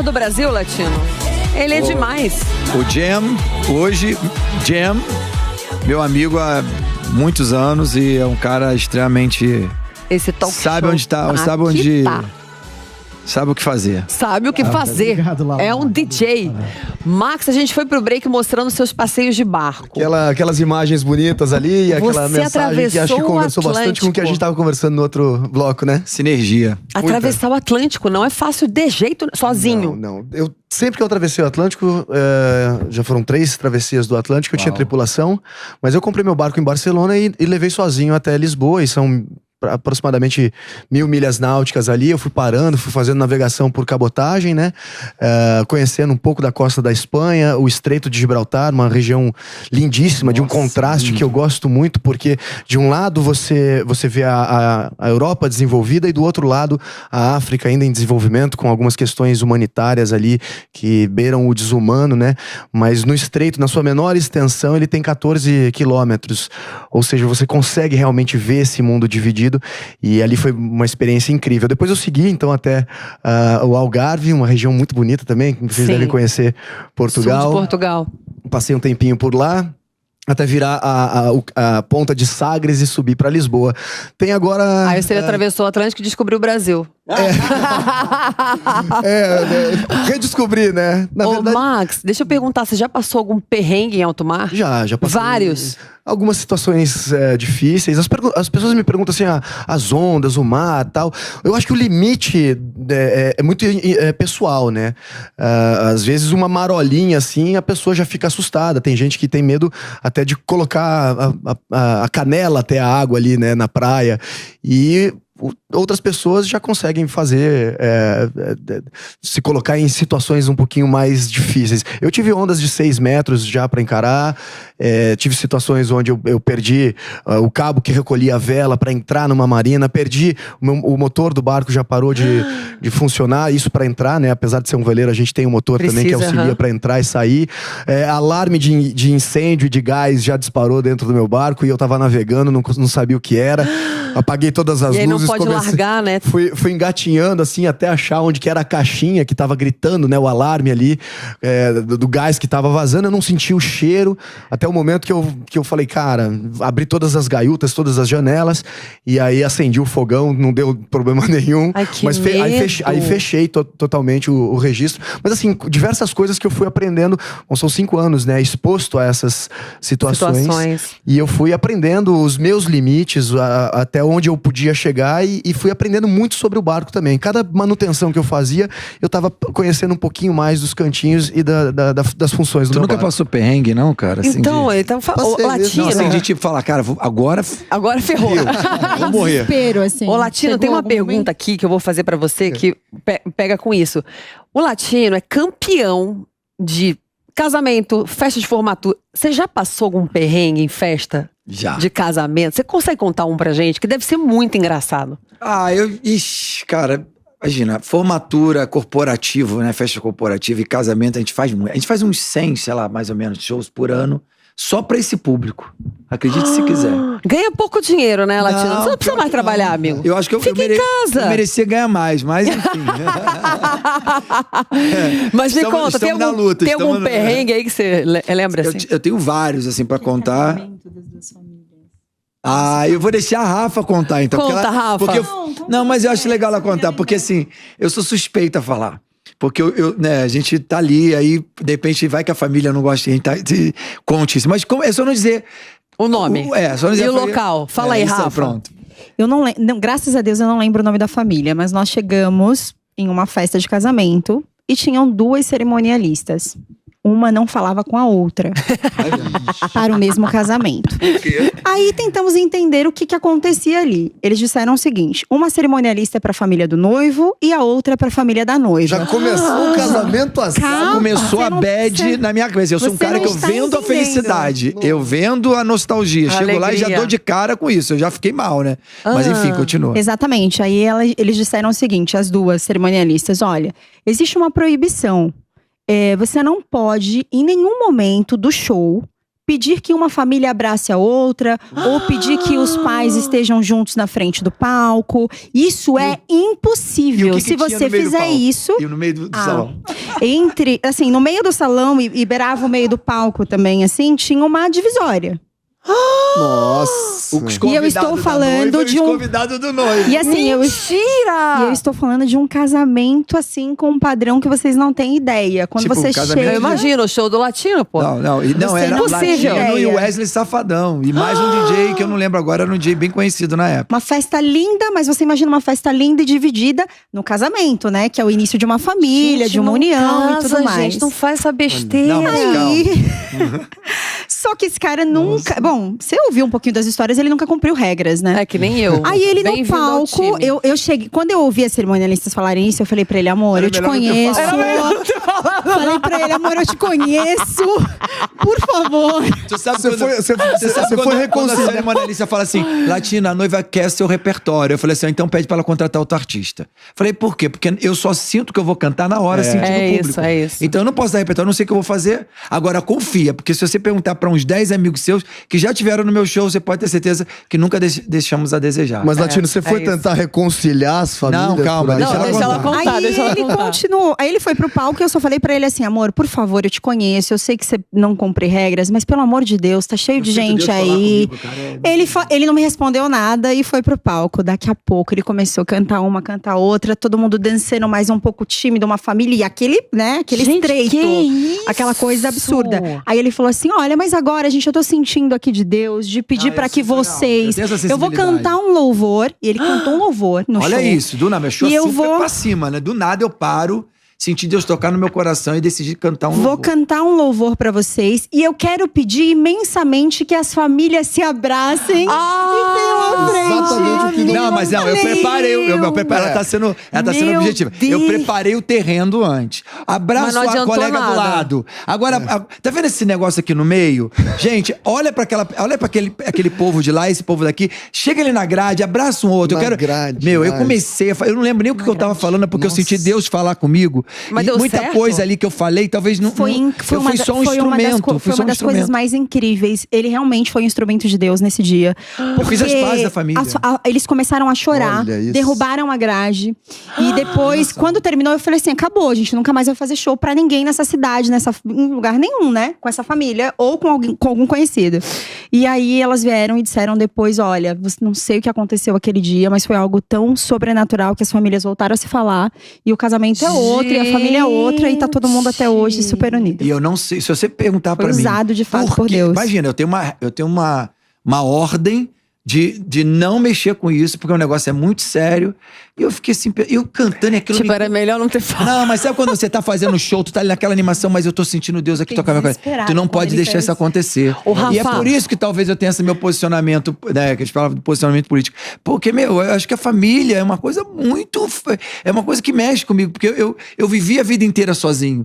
Do Brasil, Latino. Ele é demais. O Jam, hoje, meu amigo há muitos anos e é um cara extremamente... Esse talk sabe show onde tá, sabe onde... Sabe o que fazer. Sabe o que fazer. Obrigado, é um DJ. Max, a gente foi pro break mostrando seus passeios de barco. Aquelas imagens bonitas ali e aquela mensagem que acho que conversou bastante com o que a gente tava conversando no outro bloco, né? Sinergia. Atravessar o Atlântico não é fácil de jeito sozinho. Não. Sempre que eu atravessei o Atlântico, já foram 3 travessias do Atlântico, eu tinha tripulação, mas eu comprei meu barco em Barcelona e levei sozinho até Lisboa, e são aproximadamente 1.000 milhas náuticas ali. Eu fui parando, fui fazendo navegação por cabotagem, né? Conhecendo um pouco da costa da Espanha, o Estreito de Gibraltar, uma região lindíssima, de um contraste que eu gosto muito, porque de um lado você vê a Europa desenvolvida e do outro lado a África ainda em desenvolvimento, com algumas questões humanitárias ali que beiram o desumano, né? Mas no Estreito, na sua menor extensão, ele tem 14 quilômetros, ou seja, você consegue realmente ver esse mundo dividido. E ali foi uma experiência incrível. Depois eu segui, então, até o Algarve, uma região muito bonita também, que vocês devem conhecer, Portugal. Sul de Portugal. Passei um tempinho por lá, até virar a ponta de Sagres e subir para Lisboa. Tem agora... Aí você atravessou o Atlântico e descobriu o Brasil. Redescobri, né? Na verdade... Max, deixa eu perguntar, você já passou algum perrengue em alto mar? Já passei. Vários? Algumas situações difíceis. As pessoas me perguntam assim, as ondas, o mar, tal. Eu acho que o limite é muito pessoal, né? Às vezes uma marolinha assim, a pessoa já fica assustada. Tem gente que tem medo até de colocar a canela até a água ali, né, na praia. E outras pessoas já conseguem fazer, se colocar em situações um pouquinho mais difíceis. Eu tive ondas de 6 metros já para encarar, tive situações onde eu perdi o cabo que recolhia a vela para entrar numa marina, perdi o motor do barco, já parou de funcionar, isso para entrar, né? Apesar de ser um veleiro, a gente tem um motor também que auxilia para entrar e sair. Alarme de incêndio e de gás já disparou dentro do meu barco e eu tava navegando, não sabia o que era, apaguei todas as luzes. Pode largar, né? Fui engatinhando assim até achar onde que era a caixinha que tava gritando, né? O alarme ali do gás que tava vazando. Eu não senti o cheiro até o momento que eu falei, cara, abri todas as gaiutas, todas as janelas e aí acendi o fogão, não deu problema nenhum. Ai, que mas aí fechei totalmente o registro. Mas assim, diversas coisas que eu fui aprendendo. Bom, são 5 anos, né? Exposto a essas situações. E eu fui aprendendo os meus limites, até onde eu podia chegar e fui aprendendo muito sobre o barco também. Cada manutenção que eu fazia, eu tava conhecendo um pouquinho mais dos cantinhos e das funções do meu barco. Tu nunca passou perrengue, não, cara? Assim, então, Latino... Não, assim, de tipo falar, cara, agora ferrou. Vou morrer. Assim, Ô, Latino, tem uma pergunta aqui que eu vou fazer pra você que pega com isso. O Latino é campeão de casamento, festa de formatura. Você já passou algum perrengue em festa? Já. De casamento? Você consegue contar um pra gente? Que deve ser muito engraçado. Cara, imagina, formatura corporativa, né? Festa corporativa e casamento, a gente faz muito. A gente faz uns 100, sei lá, mais ou menos, shows por ano. Só pra esse público. Acredite se quiser. Ganha pouco dinheiro, né, Latino? Você não precisa mais trabalhar, amigo. Eu acho que Fica em casa. Eu merecia ganhar mais, mas enfim. Mas me conta, tem algum perrengue aí que você lembra assim? Eu tenho vários, assim, pra contar. Eu vou deixar a Rafa contar, então. Conta, Rafa. Não, mas eu acho legal ela contar, porque assim, eu sou suspeita a falar. Porque a gente tá ali, aí de repente vai que a família não gosta, a gente conte isso. Mas é só não dizer o nome. Só não dizer e o local. Fala aí, Rafa. Pronto. Eu não lembro, graças a Deus eu não lembro o nome da família, mas nós chegamos em uma festa de casamento e tinham 2 cerimonialistas. Uma não falava com a outra para o mesmo casamento. Por quê? Aí tentamos entender o que acontecia ali. Eles disseram o seguinte: uma cerimonialista é para a família do noivo e a outra é para a família da noiva. Já começou o casamento assim. Começou a bad na minha cabeça. Eu sou um cara que eu vendo a felicidade. Eu vendo a nostalgia. Chego lá e já dou de cara com isso. Eu já fiquei mal, né? Mas enfim, continua. Exatamente. Aí eles disseram o seguinte, as 2 cerimonialistas: olha, existe uma proibição. Você não pode, em nenhum momento do show, pedir que uma família abrace a outra, ou pedir que os pais estejam juntos na frente do palco. Isso é impossível. Se você fizer isso... E no meio do salão? No meio do salão, e beirava o meio do palco também, assim, tinha uma divisória. Nossa! E eu estou falando de um convidado do noivo. E assim, mentira! eu estou falando de um casamento assim com um padrão que vocês não têm ideia. Quando Tipo, você chega, eu imagino o show do Latino, pô. Não era impossível. Latino e Wesley Safadão. E mais um DJ que eu não lembro agora, era um DJ bem conhecido na época. Uma festa linda, mas você imagina uma festa linda e dividida no casamento, né? Que é o início de uma família, de uma união e tudo mais. Gente, não faz essa besteira. Não, mas aí... Só que esse cara nunca... Bom, Bom, você ouviu um pouquinho das histórias, ele nunca cumpriu regras, né? É que nem eu. Aí ele no Bem-vindo ao palco, time. eu cheguei. Quando eu ouvi as cerimonialistas falarem isso, eu falei pra ele, amor, eu te conheço. Falei pra ele, amor, eu te conheço. Por favor. Tu sabe Você foi quando a reconciliar. cerimonialista fala assim, Latina, a noiva quer seu repertório. Eu falei assim, então pede pra ela contratar outro artista. Falei, por quê? Porque eu só sinto que eu vou cantar na hora, sentindo o público. É isso. Então eu não posso dar repertório, eu não sei o que eu vou fazer. Agora, confia, porque se você perguntar pra uns 10 amigos seus que já tiveram no meu show, você pode ter certeza que nunca deixamos a desejar. Mas, Latino, você foi tentar reconciliar as famílias? Não, calma, por aí? deixa ela contar. Aí ele continuou. Aí ele foi pro palco e eu só falei pra ele assim, amor, por favor, eu te conheço, eu sei que você não cumpre regras, mas pelo amor de Deus, tá cheio de gente aí. Ele não me respondeu nada e foi pro palco. Daqui a pouco ele começou a cantar uma, cantar outra, todo mundo dançando, mais um pouco tímido, uma família, e aquele, né, aquele Gente, estreito. que isso? Aquela coisa absurda. Aí ele falou assim, olha, mas agora, gente, eu tô sentindo aqui de Deus, de pedir pra que vocês… Eu vou cantar um louvor, e ele cantou um louvor no show. Olha isso, do nada, meu show E eu super vou- pra cima, né? Do nada eu paro, senti Deus tocar no meu coração e decidi cantar um Vou louvor. cantar um louvor pra vocês e eu quero pedir imensamente que as famílias se abracem e venham à frente. Exatamente o que Não, mas não, eu preparei. Ela tá sendo Meu objetiva. Eu Deus. preparei o terreno antes. Mas Abraço não a adiantou colega do nada. lado. Agora, tá vendo esse negócio aqui no meio? Gente, olha pra aquele povo de lá, esse povo daqui. Chega ali na grade, abraça um outro. Na grade, eu mas- comecei a falar. Eu não lembro nem o que eu tava falando, porque eu senti Deus falar comigo. Mas E deu muita certo? coisa ali que eu falei, talvez não. Foi só um instrumento. Foi uma das coisas mais incríveis. Ele realmente foi um instrumento de Deus nesse dia. Eu fiz as Porque pazes da família. Eles começaram a chorar, Olha isso. derrubaram a grade. E depois, quando terminou, eu falei assim: acabou, a gente nunca mais vai fazer show pra ninguém nessa cidade, em lugar nenhum, né? Com essa família ou com algum conhecido. E aí elas vieram e disseram depois: olha, não sei o que aconteceu aquele dia, mas foi algo tão sobrenatural que as famílias voltaram a se falar. E o casamento é outro, e a família é outra, e tá todo mundo até hoje super unido. E eu não sei, se você perguntar Foi pra mim. usado de fato por quê? Deus. Imagina, eu tenho uma ordem de não mexer com isso, porque o negócio é muito sério. E eu fiquei assim, eu cantando e aquilo. Tipo, era melhor não ter falado. Não, mas sabe quando você tá fazendo show, tu tá ali naquela animação, mas eu tô sentindo Deus aqui Fiquei tocar minha coisa. desesperada Tu não quando pode ele deixar fez. isso acontecer. Ô, Rafa. E é por isso que talvez eu tenha esse meu posicionamento, né, que a gente falava do posicionamento político. Porque, eu acho que a família é uma coisa muito… É uma coisa que mexe comigo, porque eu vivi a vida inteira sozinho.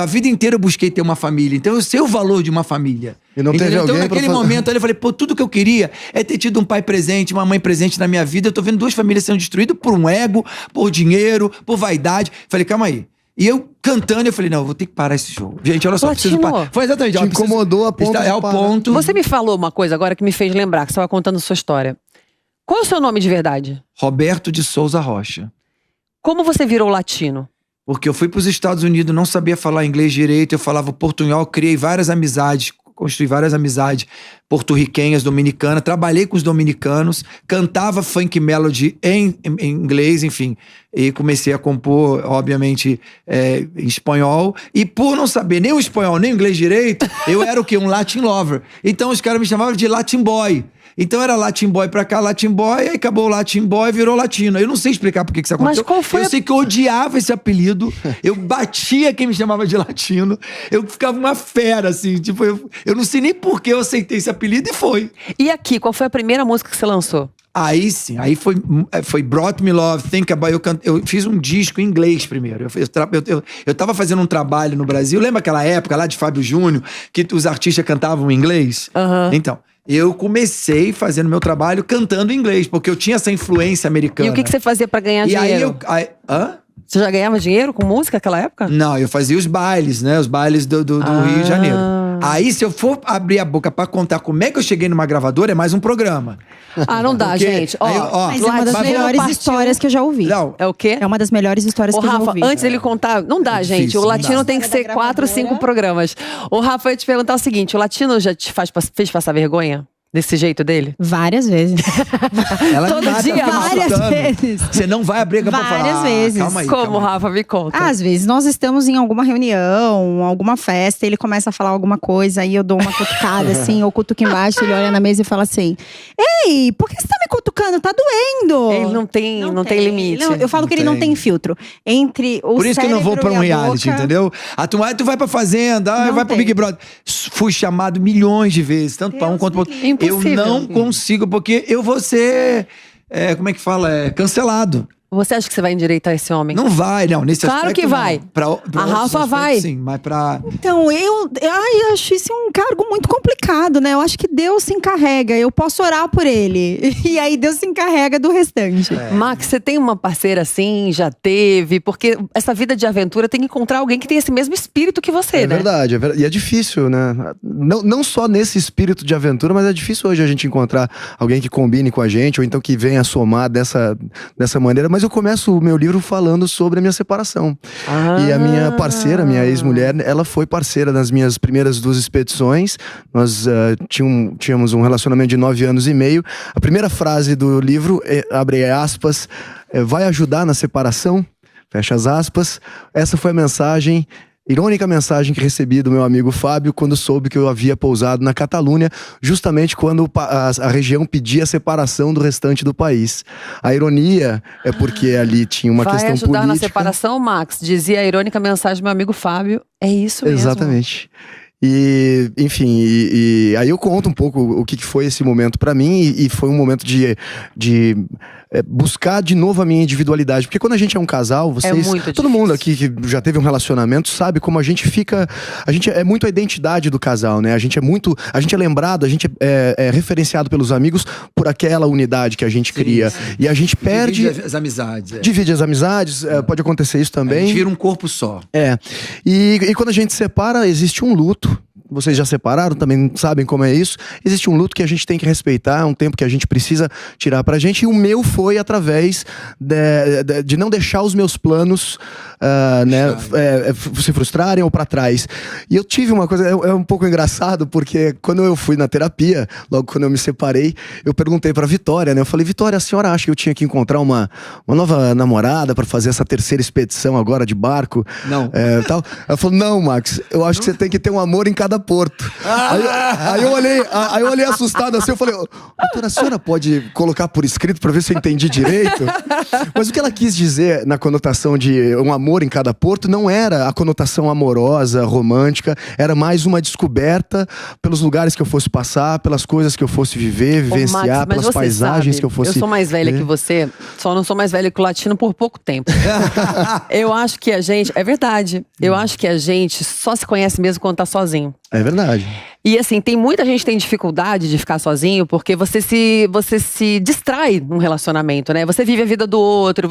A vida inteira eu busquei ter uma família. Então eu sei o valor de uma família. E não teve Entendeu? Então alguém pra naquele fazer- momento ali eu falei, pô, tudo que eu queria é ter tido um pai presente, uma mãe presente na minha vida. Eu tô vendo duas famílias sendo destruídas por um ego, por dinheiro, por vaidade. Falei, calma aí. E eu cantando, eu falei, não, eu vou ter que parar esse jogo. Gente, olha só, Latino. preciso parar. Foi exatamente. Te incomodou a ponto É de ao parar. ponto. Você me falou uma coisa agora que me fez lembrar, que você estava contando sua história. Qual é o seu nome de verdade? Roberto de Souza Rocha. Como você virou latino? Porque eu fui para os Estados Unidos, não sabia falar inglês direito, eu falava portunhol, criei várias amizades, construí várias amizades porto-riquenhas, dominicanas, trabalhei com os dominicanos, cantava funk melody em inglês, enfim, e comecei a compor, obviamente, em espanhol, e por não saber nem o espanhol nem o inglês direito, eu era o quê? Um Latin lover. Então os caras me chamavam de Latin boy. Então era Latin boy pra cá, Latin boy, aí acabou o Latin boy, virou latino. Eu não sei explicar por que isso aconteceu. Mas qual foi Eu sei que eu odiava esse apelido, eu batia quem me chamava de latino, eu ficava uma fera, assim, tipo, eu não sei nem por que eu aceitei esse apelido e foi. E aqui, qual foi a primeira música que você lançou? Aí sim, aí foi Brought Me Love, Think About… Eu fiz um disco em inglês primeiro. Eu tava fazendo um trabalho no Brasil, lembra aquela época lá de Fábio Júnior, que os artistas cantavam em inglês? Então, eu comecei fazendo meu trabalho cantando em inglês, porque eu tinha essa influência americana. E o que você fazia pra ganhar E dinheiro? hã? Você já ganhava dinheiro com música naquela época? Não, eu fazia os bailes, né? Os bailes do Rio de Janeiro. Aí, se eu for abrir a boca pra contar como é que eu cheguei numa gravadora, é mais um programa. Ah, não dá, Porque gente. aí, ó, Mas é uma das Latino melhores partiu- histórias que eu já ouvi. Não, É o quê? É uma das melhores histórias Ô, que eu já Rafa, ouvi. antes dele contar, não dá, gente. difícil, O não latino dá. tem que ser 4, 5 programas. O Rafa, eu ia te perguntar o seguinte: o latino já te fez passar vergonha? Desse jeito dele? Várias vezes. Ela Todo nada, dia? fica Várias escutando. vezes. Você não vai abrir pra falar. Várias vezes. Calma aí. Como, calma aí. Rafa? Me conta. Às vezes nós estamos em alguma reunião, alguma festa, ele começa a falar alguma coisa, aí eu dou uma cutucada assim, ou cutuco embaixo, ele olha na mesa e fala assim: ei, por que você tá me cutucando? Tá doendo. Ele não tem limite. Eu falo que ele não tem filtro. Entre o Por isso que eu não vou pra um reality, entendeu? Tu vai pra Fazenda, vai pro Big Brother. Fui chamado milhões de vezes, tanto pra um quanto pra outro. Eu não consigo, porque eu vou ser, como é que fala? Cancelado. Você acha que você vai endireitar esse homem? Não vai, não. Nesse Claro aspecto, que vai. Não. Pra A Rafa vai. Sim, mas pra... Então, eu acho isso um cargo muito complicado, né? Eu acho que Deus se encarrega. Eu posso orar por ele. E aí Deus se encarrega do restante. Max, você tem uma parceira assim? Já teve? Porque essa vida de aventura tem que encontrar alguém que tem esse mesmo espírito que você, né? Verdade, é verdade. E é difícil, né? Não só nesse espírito de aventura, mas é difícil hoje a gente encontrar alguém que combine com a gente, ou então que venha somar dessa maneira. Mas eu começo o meu livro falando sobre a minha separação. E a minha parceira, minha ex-mulher, ela foi parceira nas minhas primeiras 2 expedições. Nós tínhamos um relacionamento de 9 anos e meio. A primeira frase do livro, abre aspas, vai ajudar na separação? Fecha as aspas. Essa foi a mensagem, irônica mensagem que recebi do meu amigo Fábio quando soube que eu havia pousado na Catalunha, justamente quando a região pedia a separação do restante do país. A ironia é porque ali tinha uma questão política. Vai ajudar na separação, Max? Dizia a irônica mensagem do meu amigo Fábio. É isso mesmo. Exatamente. E, enfim, aí eu conto um pouco o que foi esse momento pra mim, e foi um momento de buscar de novo a minha individualidade, porque quando a gente é um casal, vocês, todo mundo aqui que já teve um relacionamento sabe como a gente fica, é muito a identidade do casal, né? A gente é lembrado, a gente é referenciado pelos amigos por aquela unidade que a gente cria, e a gente perde as amizades. Divide as amizades, pode acontecer isso também. A gente vira um corpo só. E quando a gente se separa, existe um luto. Vocês já separaram, também sabem como é isso. Existe um luto que a gente tem que respeitar, é um tempo que a gente precisa tirar pra gente. E o meu foi através de não deixar os meus planos se frustrarem ou pra trás. E eu tive uma coisa, é um pouco engraçado, porque quando eu fui na terapia, logo quando eu me separei, eu perguntei pra Vitória, né? Eu falei: Vitória, a senhora acha que eu tinha que encontrar uma nova namorada pra fazer essa terceira expedição agora de barco? Não. Tal. Ela falou: não, Max, eu acho que você tem que ter um amor em cada porto. Aí eu olhei assustado assim, eu falei: doutora, a senhora pode colocar por escrito pra ver se eu entendi direito? Mas o que ela quis dizer na conotação de um amor em cada porto não era a conotação amorosa, romântica, era mais uma descoberta pelos lugares que eu fosse passar, pelas coisas que eu fosse viver, vivenciar, pelas paisagens que eu fosse... Eu sou mais velha que você, só não sou mais velha que o Latino por pouco tempo. Eu acho que a gente... É verdade. Eu acho que a gente só se conhece mesmo quando tá sozinho. É verdade. E assim, muita gente tem dificuldade de ficar sozinho porque você se distrai num relacionamento, né? Você vive a vida do outro,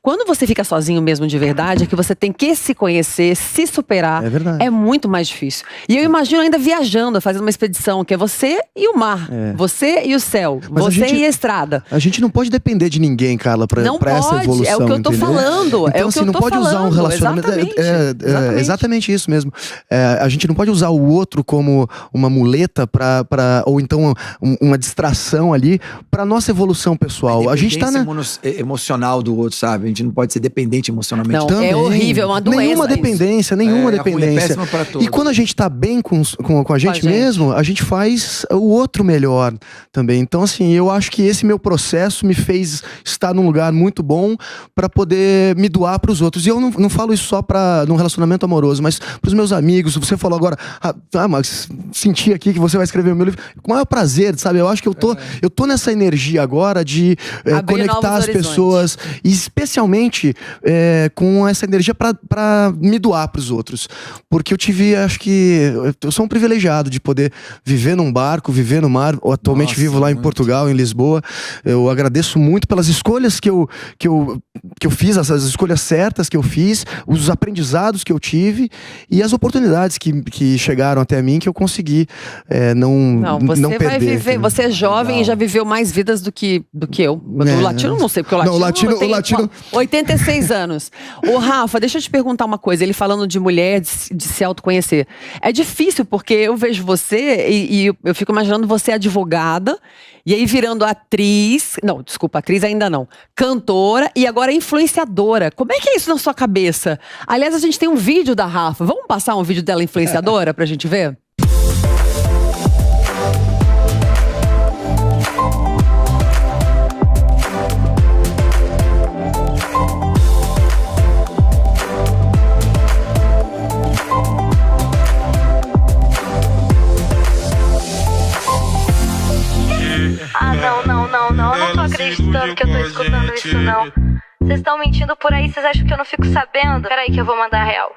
Quando você fica sozinho mesmo de verdade, é que você tem que se conhecer, se superar. É verdade. É muito mais difícil. E eu imagino ainda viajando, fazendo uma expedição, que é você e o mar. Você e o céu. Mas você e a estrada. A gente não pode depender de ninguém, Carla, pra essa evolução. É o que eu tô falando. Então, assim, não pode usar um relacionamento... Exatamente isso mesmo. A gente não pode usar o outro como uma muleta ou então uma distração ali pra nossa evolução pessoal. A gente tá emocional do outro, sabe? A gente não pode ser dependente emocionalmente. Não, também. é horrível, é uma doença. Nenhuma dependência. É péssimo pra todos. E quando a gente tá bem com a gente mesmo, a gente faz o outro melhor também. Então, assim, eu acho que esse meu processo me fez estar num lugar muito bom pra poder me doar pros outros. E eu não falo isso só num relacionamento amoroso, mas pros meus amigos. Você falou agora, Max, senti aqui que você vai escrever o meu livro. Com o maior prazer, sabe? Eu acho que eu tô nessa energia agora de conectar as pessoas, e especialmente com essa energia pra me doar pros outros. Porque eu sou um privilegiado de poder viver num barco, viver no mar. Eu atualmente vivo lá em Portugal, em Lisboa. Eu agradeço muito pelas escolhas que eu fiz, essas escolhas certas que eu fiz, os aprendizados que eu tive e as oportunidades que chegaram até mim, que eu consegui não você perder. Vai viver, você é jovem e já viveu mais vidas do que eu. O latino não sei, porque o latino tem 86 anos. Ô Rafa, deixa eu te perguntar uma coisa, ele falando de mulher, de se autoconhecer. É difícil, porque eu vejo você e eu fico imaginando você advogada, e aí virando atriz, não, desculpa, atriz ainda não, cantora e agora influenciadora. Como é que é isso na sua cabeça? Aliás, a gente tem um vídeo da Rafa, vamos passar um vídeo dela influenciadora pra gente ver? Não, eu não tô acreditando que eu tô escutando isso, não. Vocês estão mentindo por aí, vocês acham que eu não fico sabendo? Peraí que eu vou mandar a real.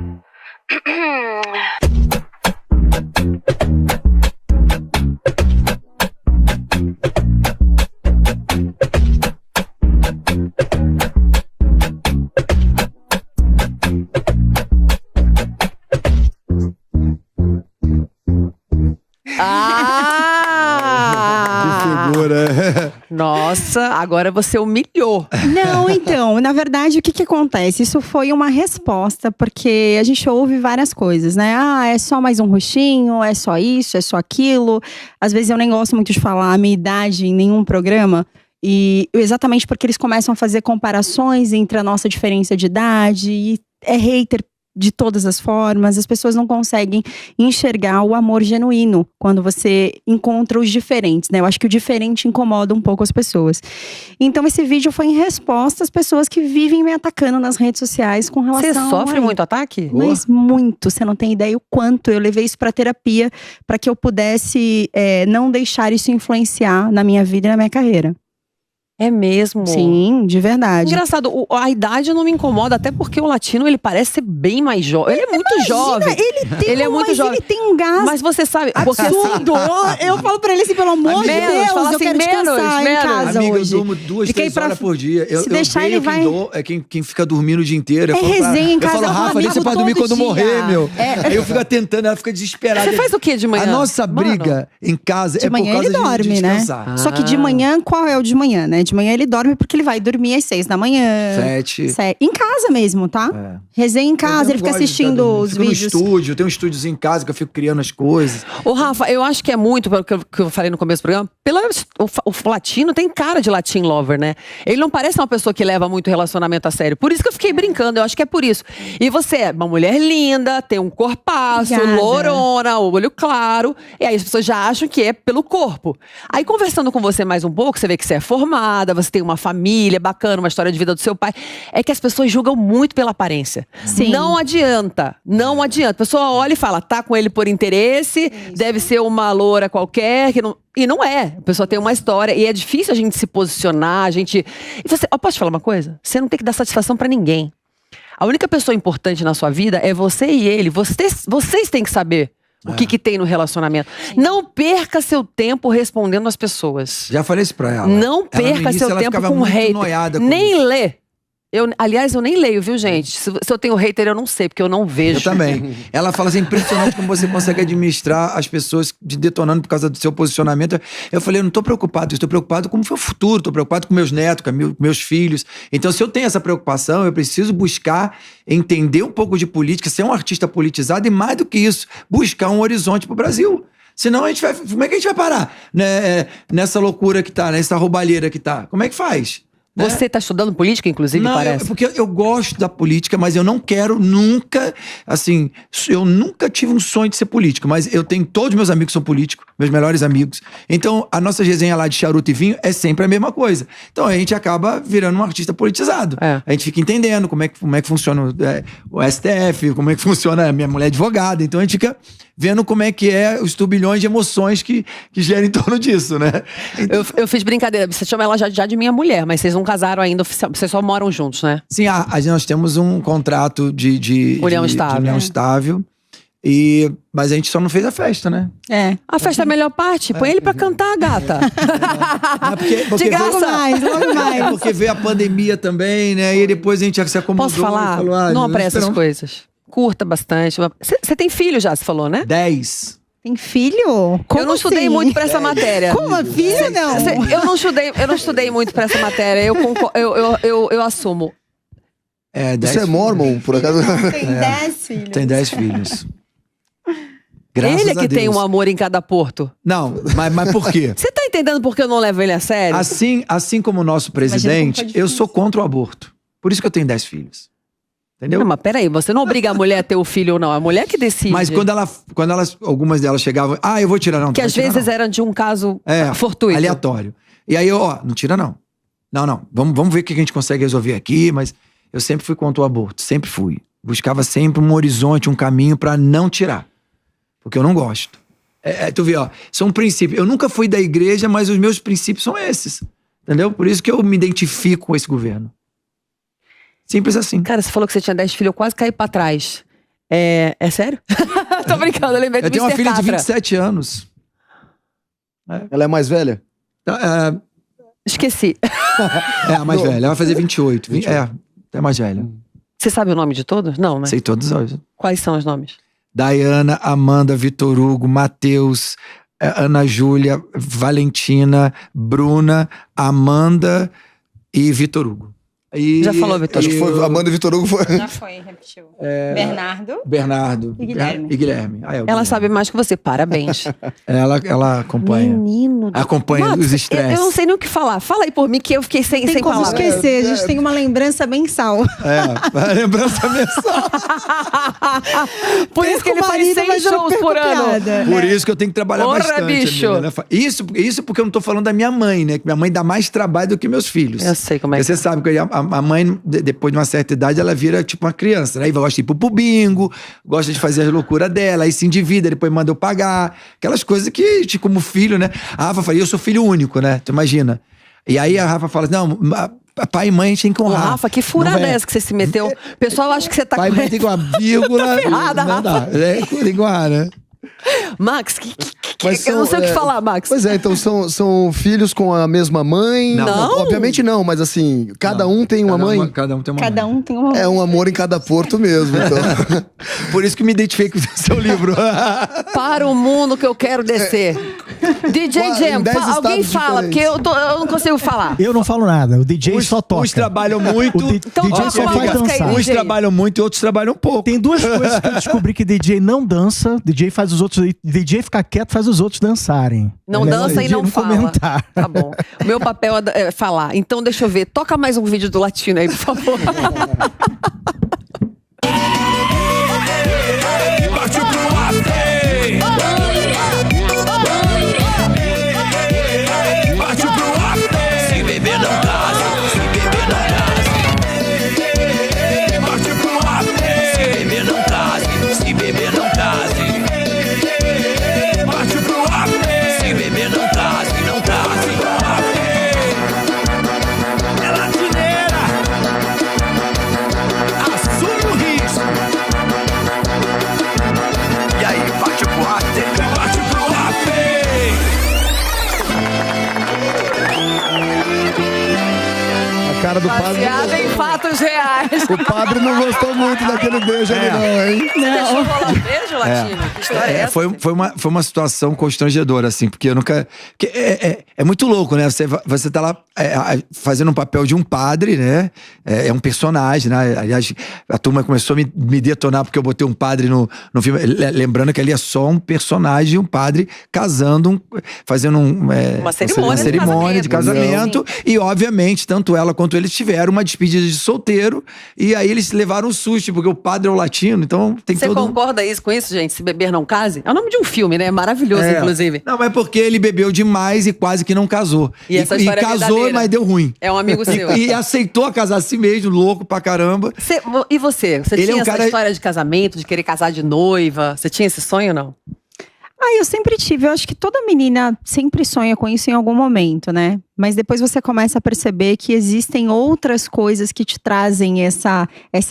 Nossa, agora você humilhou. Não, então, na verdade, o que acontece? Isso foi uma resposta, porque a gente ouve várias coisas, né? Ah, é só mais um rostinho, é só isso, é só aquilo. Às vezes eu nem gosto muito de falar a minha idade em nenhum programa. E exatamente porque eles começam a fazer comparações entre a nossa diferença de idade. E é hater de todas as formas, as pessoas não conseguem enxergar o amor genuíno quando você encontra os diferentes, né? Eu acho que o diferente incomoda um pouco as pessoas. Então esse vídeo foi em resposta às pessoas que vivem me atacando nas redes sociais com relação... Você sofre muito ataque? Mas muito, você não tem ideia o quanto. Eu levei isso pra terapia para que eu pudesse não deixar isso influenciar na minha vida e na minha carreira. É mesmo? Sim, de verdade. Engraçado, a idade não me incomoda, até porque o latino, ele parece ser bem mais jovem. Ele é muito jovem. Ele é muito jovem. Ele tem um gás. Mas você sabe... absurdo. Eu falo pra ele assim, pelo amor de Deus, fala eu assim, quero descansar em casa Amiga, hoje. eu durmo 2, 3 horas por dia. Se deixar, ele vai... quem fica dormindo o dia inteiro. É resenha em casa. Eu falo, Rafa, deixa pra dormir quando morrer, meu. Aí eu fico tentando, ela fica desesperada. Você faz o que de manhã? A nossa briga em casa é por causa ele dorme, de descansar. Né? Só que de manhã, qual é o de manhã, né? De manhã ele dorme porque ele vai dormir às 6 da manhã. 7. Em casa mesmo, tá? Resenha em casa, ele fica assistindo os vídeos. No estúdio, eu tenho um estúdiozinho em casa que eu fico criando as coisas. Ô Rafa, eu acho que é muito, pelo que eu falei no começo do programa, o latino tem cara de Latin lover, né? Ele não parece uma pessoa que leva muito relacionamento a sério. Por isso que eu fiquei brincando, eu acho que é por isso. E você é uma mulher linda, tem um corpaço, lourona, olho claro. E aí as pessoas já acham que é pelo corpo. Aí conversando com você mais um pouco, você vê que você é formada, você tem uma família bacana, uma história de vida do seu pai. É que as pessoas julgam muito pela aparência. Sim. Não adianta. A pessoa olha e fala, tá com ele por interesse, deve ser uma loura qualquer, que não... E não é. A pessoa tem uma história. E é difícil a gente se posicionar, E você... posso te falar uma coisa? Você não tem que dar satisfação pra ninguém. A única pessoa importante na sua vida é você e ele. Vocês têm que saber o que tem no relacionamento. Sim. Não perca seu tempo respondendo às pessoas. Já falei isso pra ela. Não perca seu tempo com hater. Nem lê. Aliás, eu nem leio, viu, gente? Se eu tenho hater, eu não sei, porque eu não vejo. Eu também. Ela fala assim, impressionante como você consegue administrar as pessoas detonando por causa do seu posicionamento. Eu falei, eu não tô preocupado, eu estou preocupado com o meu futuro, estou preocupado com meus netos, com meus filhos. Então, se eu tenho essa preocupação, eu preciso buscar entender um pouco de política, ser um artista politizado e, mais do que isso, buscar um horizonte pro Brasil. Senão, como é que a gente vai parar nessa loucura que tá, nessa roubalheira que tá? Como é que faz? Você está estudando política, inclusive, não, parece? Porque eu gosto da política, mas eu não quero nunca, assim, eu nunca tive um sonho de ser político, mas eu tenho, todos os meus amigos são políticos, meus melhores amigos. Então, a nossa resenha lá de charuto e vinho é sempre a mesma coisa. Então, a gente acaba virando um artista politizado. A gente fica entendendo como é que funciona o STF, como é que funciona a minha mulher advogada. Então, a gente fica vendo como é que é os turbilhões de emoções que geram em torno disso, né? Então, eu fiz brincadeira, você chama ela já de minha mulher, mas vocês não casaram ainda, vocês só moram juntos, né? Sim, nós temos um contrato de união estável. Mas a gente só não fez a festa, né? A festa é a melhor parte. Põe ele pra cantar, gata. Porque de graça. Logo mais. Porque veio a pandemia também, né? E depois a gente se acomodou. Posso falar? Não apressa as coisas. Curta bastante. Você tem filho já, você falou, né? 10. Tem filho? Como eu não estudei assim? muito pra essa matéria. Como? Filho não? Eu não estudei muito pra essa matéria. Eu assumo. Você é mormon, por acaso? Tem 10 filhos. Tem 10 filhos. Graças Ele é a que Deus. tem um amor em cada porto. Não, mas por quê? Você tá entendendo por que eu não levo ele a sério? Assim como o nosso presidente, eu sou contra o aborto. Por isso que eu tenho 10 filhos. Entendeu? Não, mas peraí, você não obriga a mulher a ter o filho ou não. A mulher que decide. Mas quando algumas delas chegavam, eu vou tirar, não. Que às vezes eram de um caso fortuito. Aleatório. E aí, não tira não. Não. Vamos ver o que a gente consegue resolver aqui, mas eu sempre fui contra o aborto, sempre fui. Buscava sempre um horizonte, um caminho pra não tirar. Porque eu não gosto. Tu vê, são princípios. Eu nunca fui da igreja, mas os meus princípios são esses. Entendeu? Por isso que eu me identifico com esse governo. Simples assim. Cara, você falou que você tinha 10 filhos, eu quase caí pra trás. É sério? Tô brincando, eu lembrei do Eu tenho uma Mr. filha de Catra. 27 anos. Ela é mais velha? Esqueci. A mais velha. Ela vai fazer 28. É mais velha. Você sabe o nome de todos? Não, né? Sei todos os. Quais são os nomes? Dayana, Amanda, Vitor Hugo, Matheus, Ana Júlia, Valentina, Bruna, Amanda e Vitor Hugo. Já falou, Vitor? Acho que foi Amanda e Vitor Hugo. Já foi, repetiu. Bernardo e Guilherme. Ela sabe mais que você, parabéns. Ela acompanha. Menino. Acompanha Max, os estresses. Eu não sei nem o que falar. Fala aí por mim que eu fiquei sem Tem como palavras. esquecer, a gente tem uma lembrança mensal. A lembrança mensal. Por isso que ele faz 100 shows por ano. Por isso que eu tenho que trabalhar bastante. Bicho. Amiga, né? Isso porque eu não tô falando da minha mãe, né? Que minha mãe dá mais trabalho do que meus filhos. Eu sei como é que Você sabe que a mãe, depois de uma certa idade, ela vira tipo uma criança, né? Aí gosta de ir pro bingo, gosta de fazer as loucuras dela, aí se endivida, depois manda eu pagar. Aquelas coisas que, tipo, como filho, né? A Rafa fala, eu sou filho único, né? Tu imagina. E aí a Rafa fala, não, pai e mãe a gente tem que honrar. Rafa, que furada é essa que você se meteu? O pessoal acha que você tá pai e mãe tem que uma vírgula. ferrada, não dá. Tem que honrar, né? Max, eu não sei o que falar, Max. Pois é, então são filhos com a mesma mãe? Não. Obviamente não, mas assim, cada um tem uma mãe? Cada um tem uma mãe. Cada um tem uma. É um amor em cada porto mesmo, então. Por isso que me identifiquei com o seu livro. Para o mundo que eu quero descer. DJ Jam, alguém fala, porque eu não consigo falar. Eu não falo nada, o DJ só toca. Uns trabalham muito, Então, DJ só faz dançar. uns trabalham muito e outros trabalham pouco. Tem duas coisas que eu descobri que DJ não dança, DJ faz os outros, DJ fica quieto, faz os outros dançarem. Não dança e não fala. Comentar. Tá bom. O meu papel é falar. Então deixa eu ver. Toca mais um vídeo do Latino aí, por favor. Partiu pro after. Partiu pro after. Se beber não case, se beber não case. Partiu pro after. Se beber não case, se beber não case. Partiu pro after. Se beber não case, não case. É latineira. Assume o risco. E aí, partiu pro after. Partiu pro after. A cara do padre. Baseado em fatos reais. O padre não gostou muito daquele beijo ali, não, hein? Deixa eu rolar um beijo, Latino? Que história é essa? Foi uma situação constrangedora, assim, porque eu nunca. É muito louco, né? Você tá lá fazendo um papel de um padre, né? É um personagem, né? Aliás, a turma começou a me detonar porque eu botei um padre no filme. Lembrando que ali é só um personagem, um padre casando, fazendo uma cerimônia de casamento. E, obviamente, tanto ela quanto eles tiveram uma despedida de solteiro. E aí eles levaram um susto, porque o padre é o latino, então tem Você todo. concorda com isso, gente? Se beber não case? É o nome de um filme, né? Maravilhoso, inclusive. Não, mas porque ele bebeu demais e quase que não casou. E essa história é casou, verdadeira. mas deu ruim. É um amigo seu. E aceitou casar a si mesmo, louco pra caramba. E você? Você Ele tinha é um essa cara- história de casamento, de querer casar de noiva? Você tinha esse sonho ou não? Eu sempre tive. Eu acho que toda menina sempre sonha com isso em algum momento, né? Mas depois você começa a perceber que existem outras coisas que te trazem essa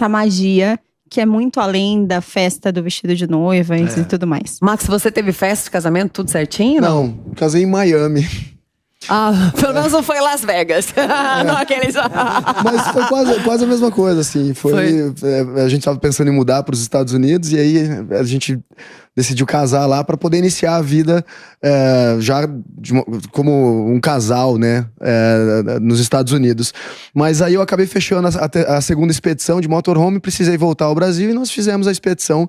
magia, que é muito além da festa do vestido de noiva e tudo mais. Max, você teve festa de casamento, tudo certinho? Não, casei em Miami. Pelo menos não foi em Las Vegas. Não aqueles... Mas foi quase a mesma coisa, assim. A gente tava pensando em mudar para os Estados Unidos e aí a gente decidiu casar lá para poder iniciar a vida como um casal, né, nos Estados Unidos. Mas aí eu acabei fechando a segunda expedição de motorhome, precisei voltar ao Brasil e nós fizemos a expedição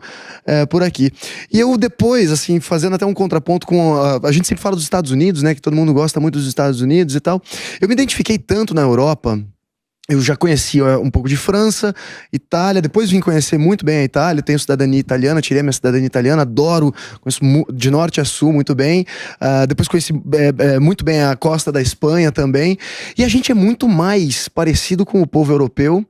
por aqui. E eu depois, assim, fazendo até um contraponto com... A gente sempre fala dos Estados Unidos, né, que todo mundo gosta muito dos Estados Unidos e tal. Eu me identifiquei tanto na Europa... Eu já conhecia um pouco de França, Itália, depois vim conhecer muito bem a Itália, tenho cidadania italiana, tirei minha cidadania italiana, adoro, conheço de norte a sul muito bem, depois conheci muito bem a costa da Espanha também, e a gente é muito mais parecido com o povo europeu,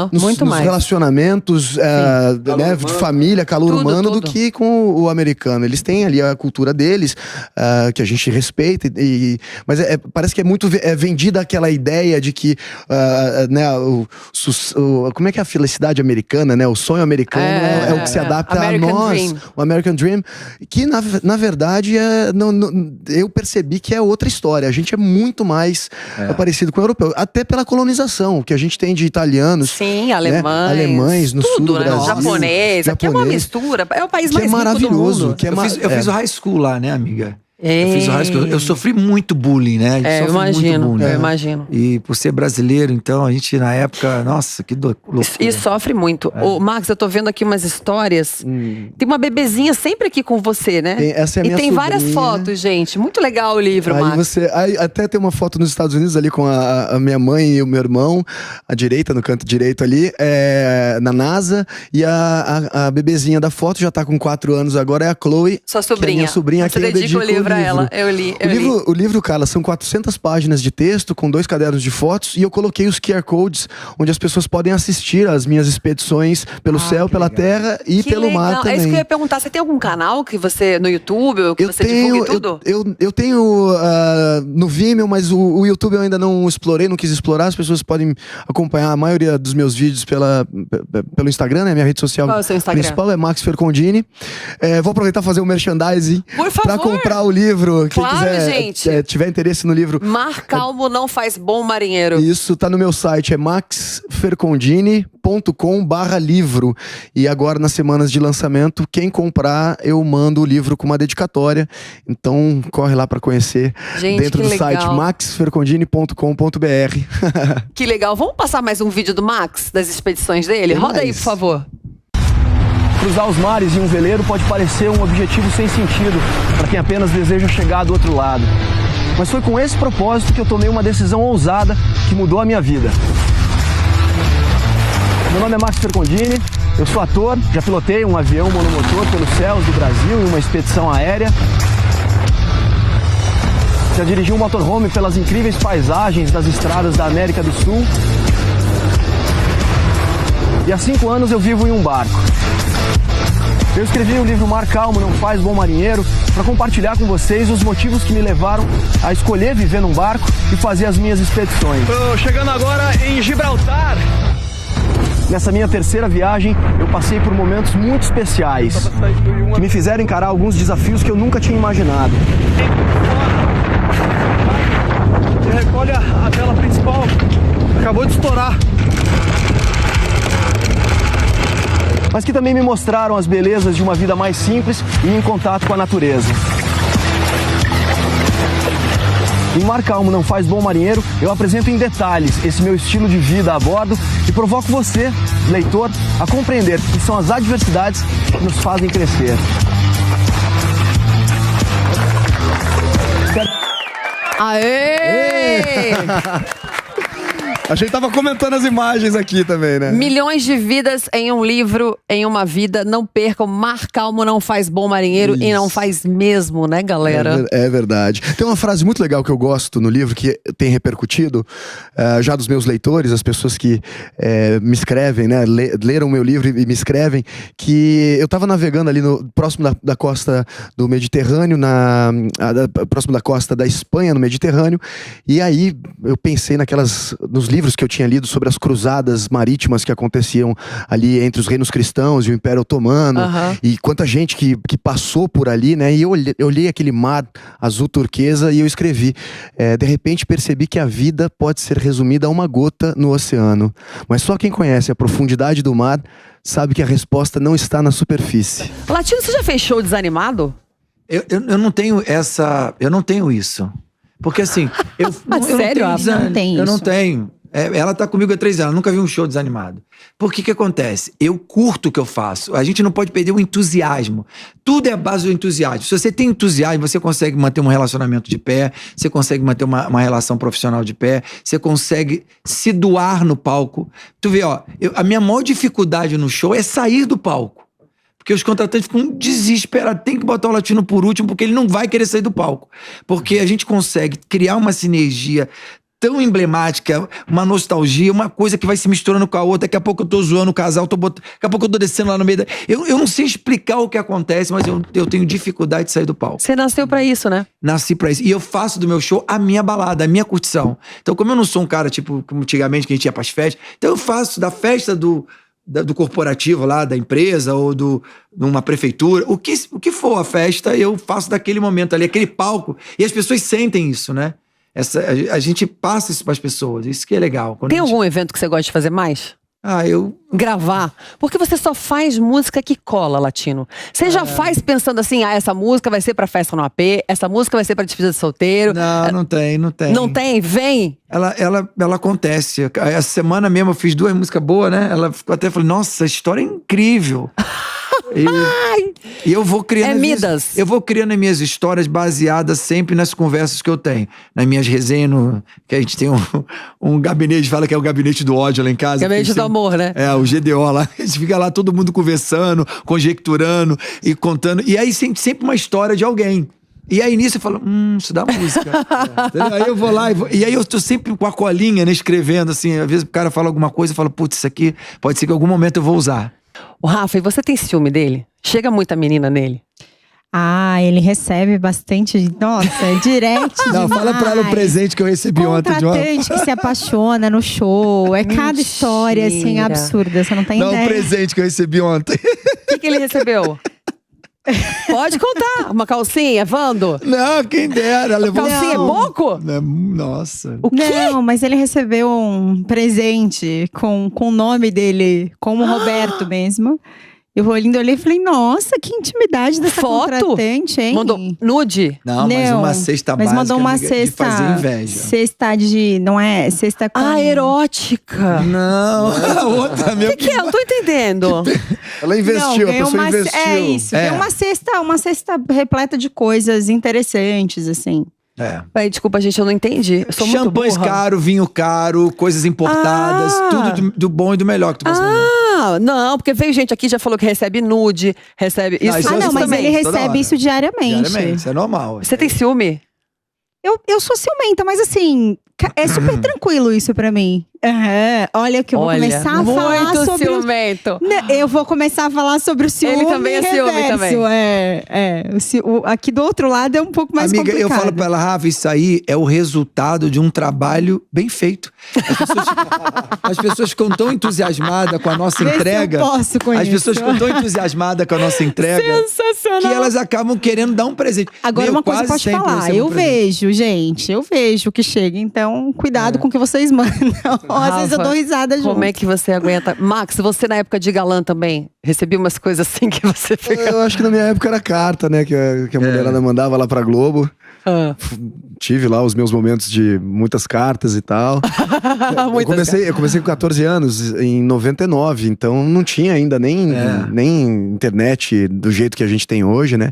nos relacionamentos né, de família, calor humano, do que com o americano. Eles têm ali a cultura deles, que a gente respeita, mas parece que é muito vendida aquela ideia de que... né, como é que é a felicidade americana, né? O sonho americano é o que se adapta a nós, o American Dream, que na verdade eu percebi que é outra história. A gente é muito mais parecido com o europeu, até pela colonização que a gente tem de italianos, sim, alemães no sul do Brasil, japonês, que é uma mistura, é o país mais rico maravilhoso, do mundo. Eu fiz o high school lá, né, amiga? Eu fiz o high school. Eu sofri muito bullying, né? Eu imagino. E por ser brasileiro, então, a gente na época, nossa, que loucura. E sofre muito. Ô, Max, eu tô vendo aqui umas histórias. Tem uma bebezinha sempre aqui com você, né? Essa é a minha tem sobrinha. Várias fotos, gente. Muito legal o livro, Max. Aí até tem uma foto nos Estados Unidos ali com a minha mãe e o meu irmão, à direita, no canto direito ali, na NASA. E a bebezinha da foto já tá com 4 anos agora, é a Chloe. Sua sobrinha. Que é minha sobrinha. Você dedica o livro a ela. Eu li. O livro, Carla, são 400 páginas de texto com 2 cadernos de fotos e eu coloquei os QR Codes onde as pessoas podem assistir às minhas expedições pelo céu, pela terra e pelo mar também. É isso que eu ia perguntar. Você tem algum canal que você, no YouTube, que você divulgue tudo? Eu tenho no Vimeo, mas o YouTube eu ainda não explorei, não quis explorar. As pessoas podem acompanhar a maioria dos meus vídeos pelo Instagram, né? Minha rede social principal é Max Fercondini. Vou aproveitar e fazer um merchandising para comprar o livro. Quem quiser, gente. Tiver interesse no livro. Mar calmo não faz bom marinheiro. Isso, tá no meu site, é maxfercondini.com/livro. E agora, nas semanas de lançamento, quem comprar, eu mando o livro com uma dedicatória. Então, corre lá para conhecer, gente, dentro do site maxfercondini.com.br. Que legal. Vamos passar mais um vídeo do Max, das expedições dele? Roda aí, por favor. Cruzar os mares em um veleiro pode parecer um objetivo sem sentido para quem apenas deseja chegar do outro lado. Mas foi com esse propósito que eu tomei uma decisão ousada que mudou a minha vida. Meu nome é Max Fercondini, eu sou ator, já pilotei um avião monomotor pelos céus do Brasil em uma expedição aérea. Já dirigi um motorhome pelas incríveis paisagens das estradas da América do Sul. E há 5 anos eu vivo em um barco. Eu escrevi o livro Mar Calmo Não Faz Bom Marinheiro para compartilhar com vocês os motivos que me levaram a escolher viver num barco e fazer as minhas expedições. Tô chegando agora em Gibraltar. Nessa minha terceira viagem, eu passei por momentos muito especiais que me fizeram encarar alguns desafios que eu nunca tinha imaginado. Olha a tela principal, acabou de estourar. Mas que também me mostraram as belezas de uma vida mais simples e em contato com a natureza. Em Mar Calmo Não Faz Bom Marinheiro, eu apresento em detalhes esse meu estilo de vida a bordo e provoco você, leitor, a compreender que são as adversidades que nos fazem crescer. Aê! A gente tava comentando as imagens aqui também, né? Milhões de vidas em um livro, em uma vida. Não percam, Mar Calmo Não Faz Bom Marinheiro. Isso. E não faz mesmo, né, galera? É verdade. Tem uma frase muito legal que eu gosto no livro, que tem repercutido já dos meus leitores, as pessoas que me escrevem, né? Leram o meu livro e me escrevem, que eu tava navegando ali próximo da costa do Mediterrâneo, próximo da costa da Espanha, no Mediterrâneo, e aí eu pensei nos livros livros que eu tinha lido sobre as cruzadas marítimas que aconteciam ali entre os reinos cristãos e o Império Otomano, e quanta gente que passou por ali, né? E eu olhei aquele mar azul turquesa e eu escrevi: de repente percebi que a vida pode ser resumida a uma gota no oceano, mas só quem conhece a profundidade do mar sabe que a resposta não está na superfície. Latino, você já fez show desanimado? Eu não tenho essa... Eu não tenho isso. Porque assim... Sério? Eu não tenho. Ela tá comigo há 3 anos, nunca vi um show desanimado. Por que acontece? Eu curto o que eu faço. A gente não pode perder o entusiasmo. Tudo é a base do entusiasmo. Se você tem entusiasmo, você consegue manter um relacionamento de pé, você consegue manter uma relação profissional de pé, você consegue se doar no palco. Tu vê, ó, a minha maior dificuldade no show é sair do palco. Porque os contratantes ficam desesperados. Tem que botar o Latino por último, porque ele não vai querer sair do palco. Porque a gente consegue criar uma sinergia tão emblemática, uma nostalgia, uma coisa que vai se misturando com a outra. Daqui a pouco eu tô zoando o casal, daqui a pouco eu tô descendo lá no meio da... Eu não sei explicar o que acontece, mas eu tenho dificuldade de sair do palco. Você nasceu pra isso, né? Nasci pra isso. E eu faço do meu show a minha balada, a minha curtição. Então, como eu não sou um cara, tipo, como antigamente, que a gente ia pras festas, então eu faço da festa do corporativo lá, da empresa, ou numa prefeitura, o que for a festa, eu faço daquele momento ali, aquele palco. E as pessoas sentem isso, né? A gente passa isso pras pessoas, isso que é legal. Tem algum evento que você gosta de fazer mais? Gravar. Porque você só faz música que cola, Latino. Você já faz pensando assim, essa música vai ser pra festa no AP, essa música vai ser pra despedida de solteiro. Não tem. Não tem? Vem! Ela acontece. Essa semana mesmo eu fiz 2 músicas boas, né? Ela ficou até falando, nossa, a história é incrível. E eu vou criando eu vou criando as minhas histórias baseadas sempre nas conversas que eu tenho. Nas minhas resenhas, que a gente tem um gabinete, fala que é o gabinete do ódio lá em casa. Gabinete do amor, né? O GDO lá. A gente fica lá todo mundo conversando, conjecturando e contando. E aí sempre uma história de alguém. E aí nisso eu falo, isso dá música. Aí eu vou lá, e aí eu tô sempre com a colinha, né, escrevendo assim. Às vezes o cara fala alguma coisa e fala, putz, isso aqui pode ser que em algum momento eu vou usar. O Rafa, e você tem ciúme dele? Chega muita menina nele? Ele recebe bastante. Nossa, é direct. Não, fala pra ela o presente que eu recebi ontem. Contratante que se apaixona no show. É cada história, assim, absurda. Você não tem ideia. Não, o presente que eu recebi ontem. O que ele recebeu? Pode contar. Uma calcinha, Vando? Não, quem dera. Calcinha é pouco? Nossa. O quê? Não, mas ele recebeu um presente com o nome dele, como Roberto mesmo. Eu olhei e falei, nossa, que intimidade dessa contratante, hein? Mandou nude? Não, mas uma cesta básica, mas mandou uma cesta, de fazer inveja. Cesta não é? Cesta com... erótica. Não, a outra meu. O que é? Eu não tô entendendo. Ela investiu, a pessoa investiu. É isso, tem uma cesta repleta de coisas interessantes, assim. Desculpa, gente, eu não entendi. Eu sou muito burra. Champanhes caro, vinho caro, coisas importadas, tudo do bom e do melhor que tu possa fazer. Não, porque veio gente aqui, já falou que recebe nude, recebe... Isso mas também. ele recebe isso diariamente. Isso é normal. Você tem ciúme? Eu sou ciumenta, mas assim, é super tranquilo isso pra mim. Olha que eu vou começar a falar sobre ciumento. Eu vou começar a falar sobre o ciúme. Ele também é ciúme também. Aqui do outro lado é um pouco mais complicado. Amiga, eu falo pra ela, Rafa, isso aí é o resultado de um trabalho bem feito. As pessoas ficam tão entusiasmadas com a nossa entrega. As pessoas ficam tão entusiasmadas com a nossa entrega. Sensacional. Que elas acabam querendo dar um presente. Agora, uma coisa eu posso falar. Eu vejo, gente. Eu vejo o que chega. Então, cuidado com o que vocês mandam. Às vezes eu dou risada junto. Como é que você aguenta? Max, você na época de galã também recebia umas coisas assim que você fica... Eu acho que na minha época era carta, né? Que a mulherada mandava lá pra Globo. Tive lá os meus momentos de muitas cartas e tal. Eu comecei com 14 anos, em 99. Então não tinha ainda nem internet do jeito que a gente tem hoje, né?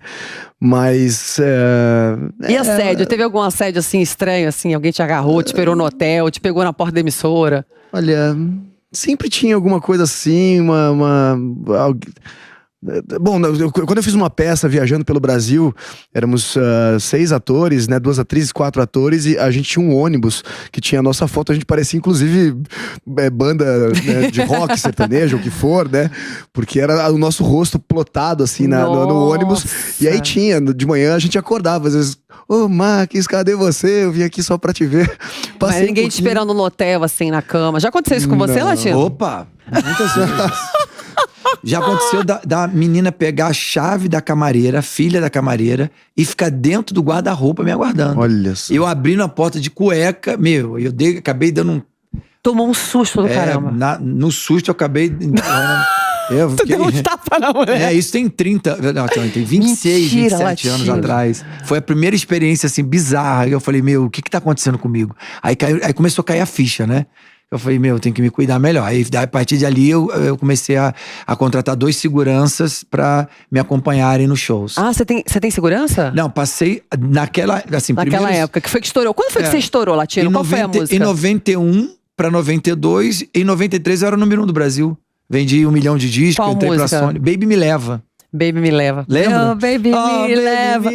Mas... E assédio? Teve algum assédio assim estranho, assim? Alguém te agarrou, te esperou no hotel, te pegou na porta da emissora? Olha, sempre tinha alguma coisa assim, Bom, quando eu fiz uma peça viajando pelo Brasil, éramos 6 atores, né? 2 atrizes, 4 atores, e a gente tinha um ônibus que tinha a nossa foto. A gente parecia, inclusive, banda, né, de rock, sertanejo, o que for, né? Porque era o nosso rosto plotado, assim, no ônibus. E aí tinha, de manhã a gente acordava, às vezes, ô Marques, cadê você? Eu vim aqui só pra te ver. Mas ninguém te esperando no hotel, assim, na cama. Já aconteceu isso com você, Latino? Opa! Muitas vezes. Já aconteceu da menina pegar a chave da camareira, a filha da camareira, e ficar dentro do guarda-roupa me aguardando. Olha só. Eu abrindo a porta de cueca, acabei dando um... Tomou um susto do caramba. No susto eu acabei... Tu deu um tapa na mulher. Isso tem 30... Não, tem 26, Mentira, 27 anos atrás. Foi a primeira experiência, assim, bizarra. Eu falei, o que tá acontecendo comigo? Aí começou a cair a ficha, né? Eu falei, eu tenho que me cuidar melhor. Aí, a partir de ali, eu comecei a contratar 2 seguranças pra me acompanharem nos shows. Ah, você tem segurança? Não, passei naquela... Assim, naquela época, que foi que estourou. Quando foi que você estourou, Latino? Qual foi a música? Em 91 pra 92. Em 93 eu era o número 1 do Brasil. Vendi 1 milhão de discos, Qual entrei música? pra Sony. Baby Me Leva. Baby Me Leva. Lembra? Oh, baby me leva.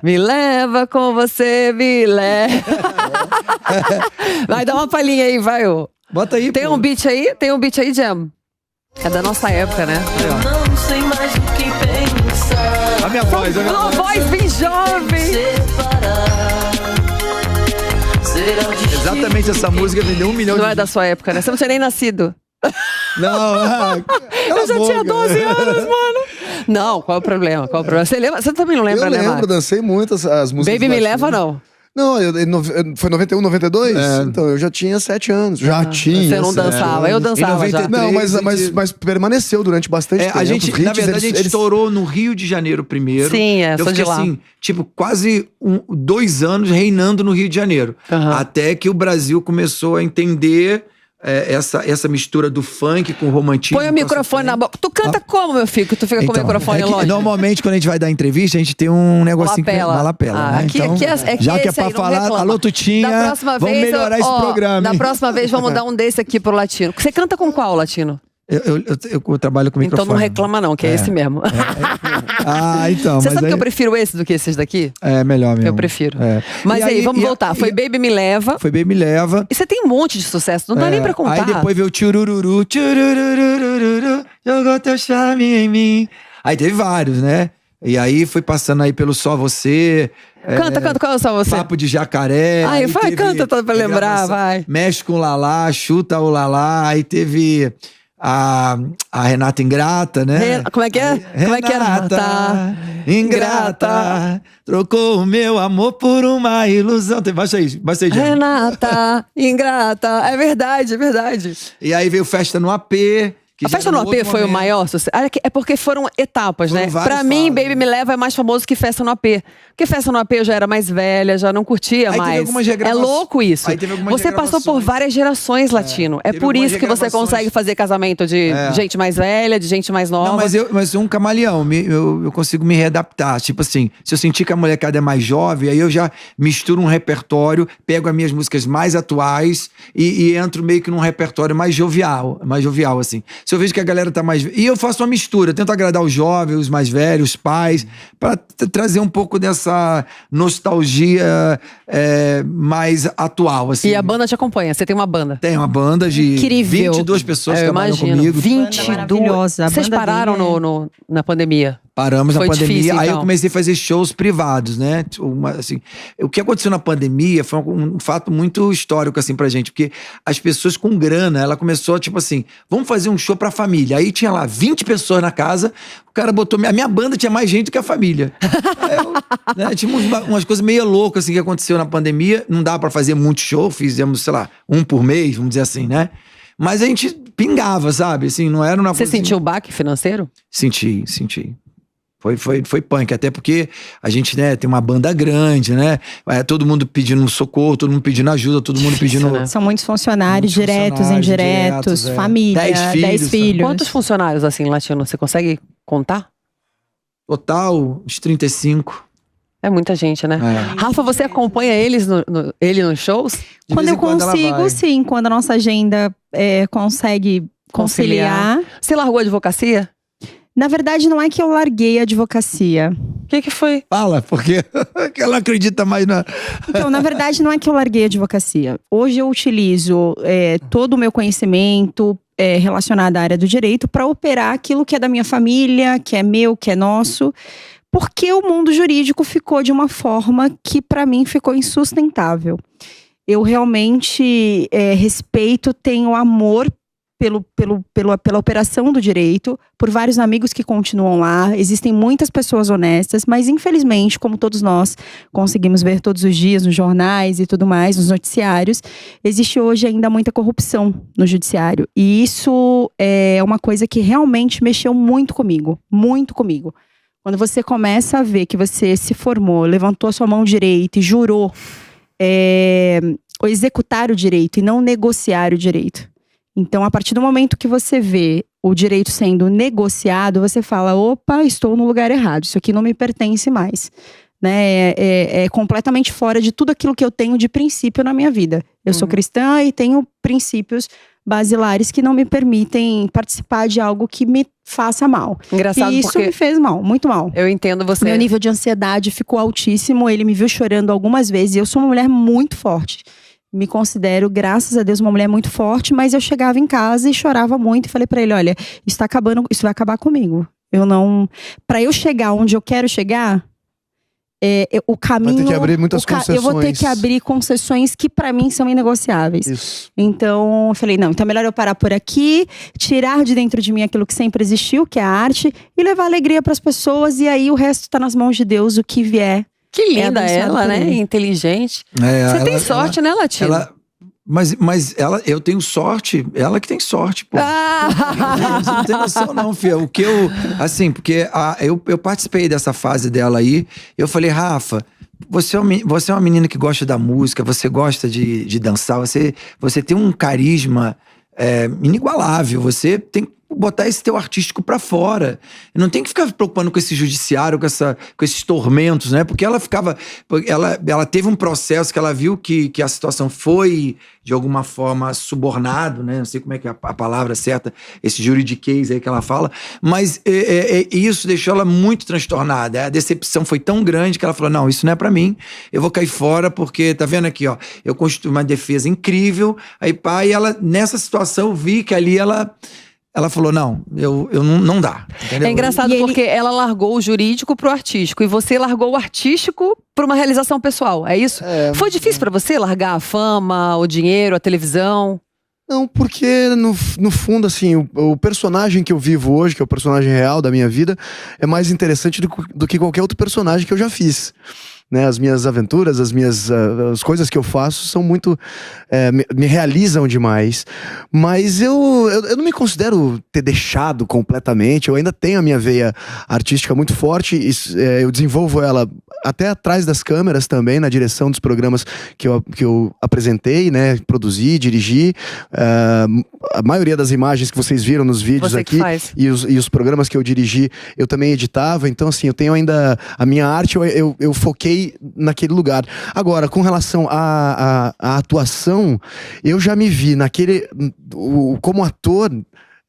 Me leva com você, me leva. Vai, dá uma palhinha aí, vai. Bota aí, Tem um beat aí? Tem um beat aí, Jam? É da nossa época, né? Não sei mais o que pensar. A minha voz, Uma voz bem jovem. Exatamente essa música vendeu 1 milhão Não é da sua época, né? Você não tinha nem nascido. Não, eu já tinha 12 anos, mano. Não, qual é o problema? Você lembra? Você também não lembra, né, Eu lembro, Marcos? dancei muito as músicas. Baby Me Leva, não. Não, foi 91, 92? Então eu já tinha 7 anos. Já tinha. Você não dançava, eu dançava já. Não, mas permaneceu durante bastante tempo. A gente, na verdade, a gente estourou no Rio de Janeiro primeiro. Sim, eu fiquei de lá. assim, tipo, quase 2 anos reinando no Rio de Janeiro. Até que o Brasil começou a entender essa mistura do funk com o romantismo. Põe o microfone na boca. Tu canta como, meu filho? Que tu fica com o microfone longe? Normalmente, quando a gente vai dar entrevista, a gente tem um negocinho uma lapela. Né? Então, já que é pra falar, alô, Tutinha, vamos melhorar esse programa. Da próxima vez, vamos dar um desse aqui pro Latino. Você canta com qual, Latino? Eu trabalho com microfone. Então não reclama não, que é esse mesmo. Então. Você sabe que eu prefiro esse do que esses daqui? É melhor mesmo. Eu prefiro. Mas aí, vamos voltar. Foi Baby Me Leva. Foi Baby Me Leva. E você tem um monte de sucesso, não dá nem pra contar. Aí depois veio o tchurururu, jogou teu charme em mim. Aí teve vários, né? E aí foi passando aí pelo Só Você. Canta, qual é o Só Você? Papo de Jacaré. Aí vai, canta pra lembrar, vai. Mexe com o Lalá, chuta o Lalá. Aí teve a Renata Ingrata, né? Como é que é? Como é que era? Renata Ingrata, trocou o meu amor por uma ilusão. Baixa aí, Jam. Renata Ingrata. É verdade, é verdade. E aí veio Festa no AP. A Festa no AP foi o maior sucesso? É porque foram etapas, né? Pra mim, Baby Me Leva é mais famoso que Festa no AP. Porque Festa no AP eu já era mais velha, já não curtia mais. É louco isso. Você passou por várias gerações, Latino. É por isso que você consegue fazer casamento de gente mais velha, de gente mais nova. Não, mas eu sou um camaleão. Eu consigo me readaptar. Tipo assim, se eu sentir que a molecada é mais jovem, aí eu já misturo um repertório, pego as minhas músicas mais atuais e entro meio que num repertório mais jovial, assim. Se eu vejo que a galera tá mais... E eu faço uma mistura, tento agradar os jovens, os mais velhos, os pais, pra trazer um pouco dessa nostalgia mais atual, assim. E a banda te acompanha? Você tem uma banda? Tem uma banda de 22 pessoas que trabalham comigo. 22. Vocês pararam na pandemia? Paramos na pandemia, difícil, aí então. eu comecei a fazer shows privados, né? Assim, o que aconteceu na pandemia foi um fato muito histórico, assim, pra gente, porque as pessoas com grana, ela começou, tipo assim, vamos fazer um show pra família. Aí tinha lá 20 pessoas na casa, o cara botou... A minha banda tinha mais gente do que a família. Né? Tinha umas coisas meio loucas, assim, que aconteceu na pandemia. Não dava pra fazer muito show, fizemos, sei lá, um por mês, vamos dizer assim, né? Mas a gente pingava, sabe? Assim, não era uma Você sentiu o baque financeiro? Senti. Foi punk, até porque a gente, né, tem uma banda grande, né? Todo mundo pedindo socorro, todo mundo pedindo ajuda, todo mundo pedindo... Né? São muitos funcionários, diretos, indiretos, família, 10 filhos. Quantos funcionários, assim, Latino, você consegue contar? Total, uns 35. É muita gente, né? Rafa, você acompanha ele nos shows? Quando eu consigo, sim. Quando a nossa agenda consegue conciliar. Você largou a advocacia? Na verdade, não é que eu larguei a advocacia. O que foi? Fala, porque ela acredita mais na... Então, na verdade, não é que eu larguei a advocacia. Hoje eu utilizo todo o meu conhecimento relacionado à área do direito para operar aquilo que é da minha família, que é meu, que é nosso. Porque o mundo jurídico ficou de uma forma que, para mim, ficou insustentável. Eu realmente respeito, tenho amor pela operação do direito, por vários amigos que continuam lá. Existem muitas pessoas honestas, mas infelizmente, como todos nós conseguimos ver todos os dias nos jornais e tudo mais, nos noticiários, existe hoje ainda muita corrupção no judiciário. E isso é uma coisa que realmente mexeu muito comigo, muito comigo. Quando você começa a ver que você se formou, levantou a sua mão direita e jurou executar o direito e não negociar o direito. Então, a partir do momento que você vê o direito sendo negociado, você fala, opa, estou no lugar errado, isso aqui não me pertence mais. Né? É completamente fora de tudo aquilo que eu tenho de princípio na minha vida. Eu sou cristã e tenho princípios basilares que não me permitem participar de algo que me faça mal. Engraçado, e isso porque me fez mal, muito mal. Eu entendo você. Meu nível de ansiedade ficou altíssimo, ele me viu chorando algumas vezes. Eu sou uma mulher muito forte. Me considero, graças a Deus, uma mulher muito forte, mas eu chegava em casa e chorava muito e falei pra ele, olha, isso tá acabando, isso vai acabar comigo. Pra eu chegar onde eu quero chegar, o caminho... Vai ter que abrir muitas concessões. Eu vou ter que abrir concessões que pra mim são inegociáveis. Isso. Então, eu falei, não, então é melhor eu parar por aqui, tirar de dentro de mim aquilo que sempre existiu, que é a arte, e levar alegria pras pessoas, e aí o resto tá nas mãos de Deus, o que vier. Que linda ela, né? Inteligente. Você tem sorte, né, Latino? Mas eu tenho sorte, ela que tem sorte, pô. Você não tem noção não, filha. O que porque eu participei dessa fase dela aí, eu falei, Rafa, você é uma menina que gosta da música, você gosta de dançar, você tem um carisma inigualável, você tem que botar esse teu artístico pra fora. Não tem que ficar preocupando com esse judiciário, com esses tormentos, né? Porque ela teve um processo que ela viu que a situação foi, de alguma forma, subornado, né? Não sei como é que é a palavra certa, esse juridiquês aí que ela fala, mas isso deixou ela muito transtornada. A decepção foi tão grande que ela falou, não, isso não é pra mim, eu vou cair fora porque, tá vendo aqui, ó, eu construí uma defesa incrível, aí ela, nessa situação, eu vi que ali ela falou, não, não dá. Entendeu? É engraçado porque ela largou o jurídico pro artístico e você largou o artístico pra uma realização pessoal, é isso? Foi difícil pra você largar a fama, o dinheiro, a televisão? Não, porque no fundo, assim, o personagem que eu vivo hoje, que é o personagem real da minha vida, é mais interessante do que qualquer outro personagem que eu já fiz. Né, as minhas aventuras, as coisas que eu faço são muito... me realizam demais. Mas eu não me considero ter deixado completamente. Eu ainda tenho a minha veia artística muito forte. Eu desenvolvo ela até atrás das câmeras também, na direção dos programas que eu apresentei, né, produzi, dirigi. A maioria das imagens que vocês viram nos vídeos você aqui e os programas que eu dirigi, eu também editava. Então, assim, eu tenho ainda a minha arte, eu foquei naquele lugar. Agora, com relação à atuação, eu já me vi como ator,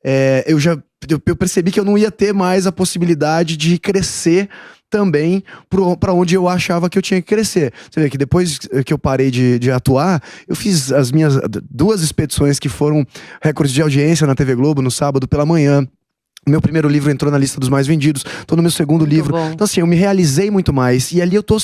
eu percebi que eu não ia ter mais a possibilidade de crescer também para onde eu achava que eu tinha que crescer. Você vê que depois que eu parei de atuar, eu fiz as minhas 2 expedições que foram recordes de audiência na TV Globo no sábado pela manhã. Meu primeiro livro entrou na lista dos mais vendidos. Tô no meu segundo livro. Bom. Então, assim, eu me realizei muito mais. E ali eu tô...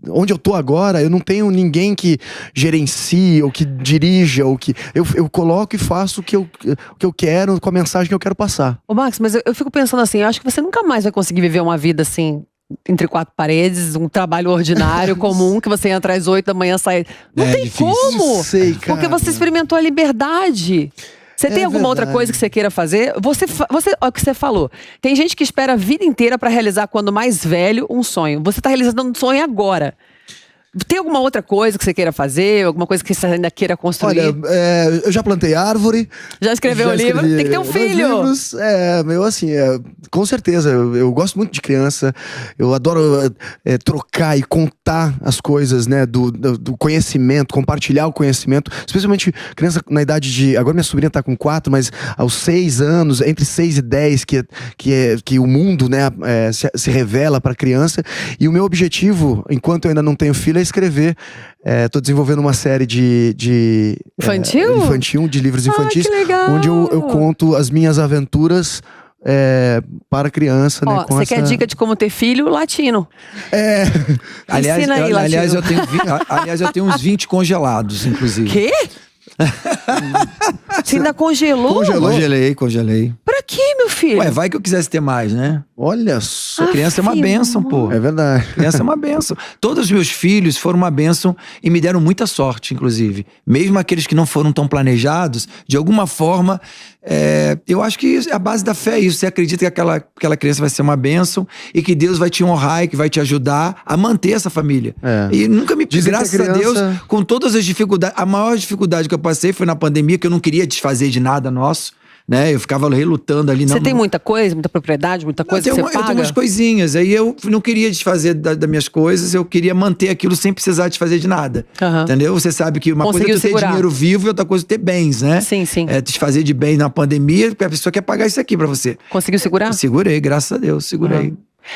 onde eu tô agora, eu não tenho ninguém que gerencie, ou que dirija, ou que... Eu coloco e faço o que eu quero, com a mensagem que eu quero passar. Ô Max, mas eu fico pensando assim, eu acho que você nunca mais vai conseguir viver uma vida assim... entre 4 paredes, um trabalho ordinário, comum, que você entra às 8 da manhã, sai... Não tem difícil. como! Sei, cara. Porque você experimentou a liberdade. Você tem alguma outra coisa que você queira fazer? Olha o que você falou. Tem gente que espera a vida inteira pra realizar, quando mais velho, um sonho. Você tá realizando um sonho agora. Tem alguma outra coisa que você queira fazer? Alguma coisa que você ainda queira construir? Olha, eu já plantei árvore. Já escreveu um livro? Tem que ter um filho! Livros, com certeza. Eu gosto muito de criança. Eu adoro trocar e contar as coisas, né, do conhecimento, compartilhar o conhecimento, especialmente criança na idade de, agora minha sobrinha tá com 4, mas aos 6 anos, entre 6 e 10, que o mundo, né, se revela para a criança. E o meu objetivo, enquanto eu ainda não tenho filho, é escrever. Tô desenvolvendo uma série de infantil, de livros infantis, que legal. onde eu conto as minhas aventuras para criança, né? Você quer dica de como ter filho latino? Aliás, eu tenho uns 20 congelados, inclusive. Quê? Você ainda congelou? Congelei. Pra quê, meu filho? Ué, vai que eu quisesse ter mais, né? Olha só. Criança é uma bênção, pô. É verdade. Criança é uma bênção. Todos os meus filhos foram uma bênção e me deram muita sorte, inclusive. Mesmo aqueles que não foram tão planejados, de alguma forma, eu acho que a base da fé é isso. Você acredita que aquela criança vai ser uma bênção e que Deus vai te honrar e que vai te ajudar a manter essa família. E nunca me... Graças a Deus, com todas as dificuldades... A maior dificuldade que eu passei foi na pandemia, que eu não queria desfazer de nada nosso. Né? Eu ficava relutando ali. Você tem muita coisa, muita propriedade, muita coisa que você paga? Eu tenho umas coisinhas. Aí eu não queria desfazer das minhas coisas, eu queria manter aquilo sem precisar desfazer de nada. Entendeu? Você sabe que uma coisa é tu ter dinheiro vivo e outra coisa é ter bens, né? Sim. Desfazer de bens na pandemia, porque a pessoa quer pagar isso aqui pra você. Conseguiu segurar? Segurei, graças a Deus, segurei.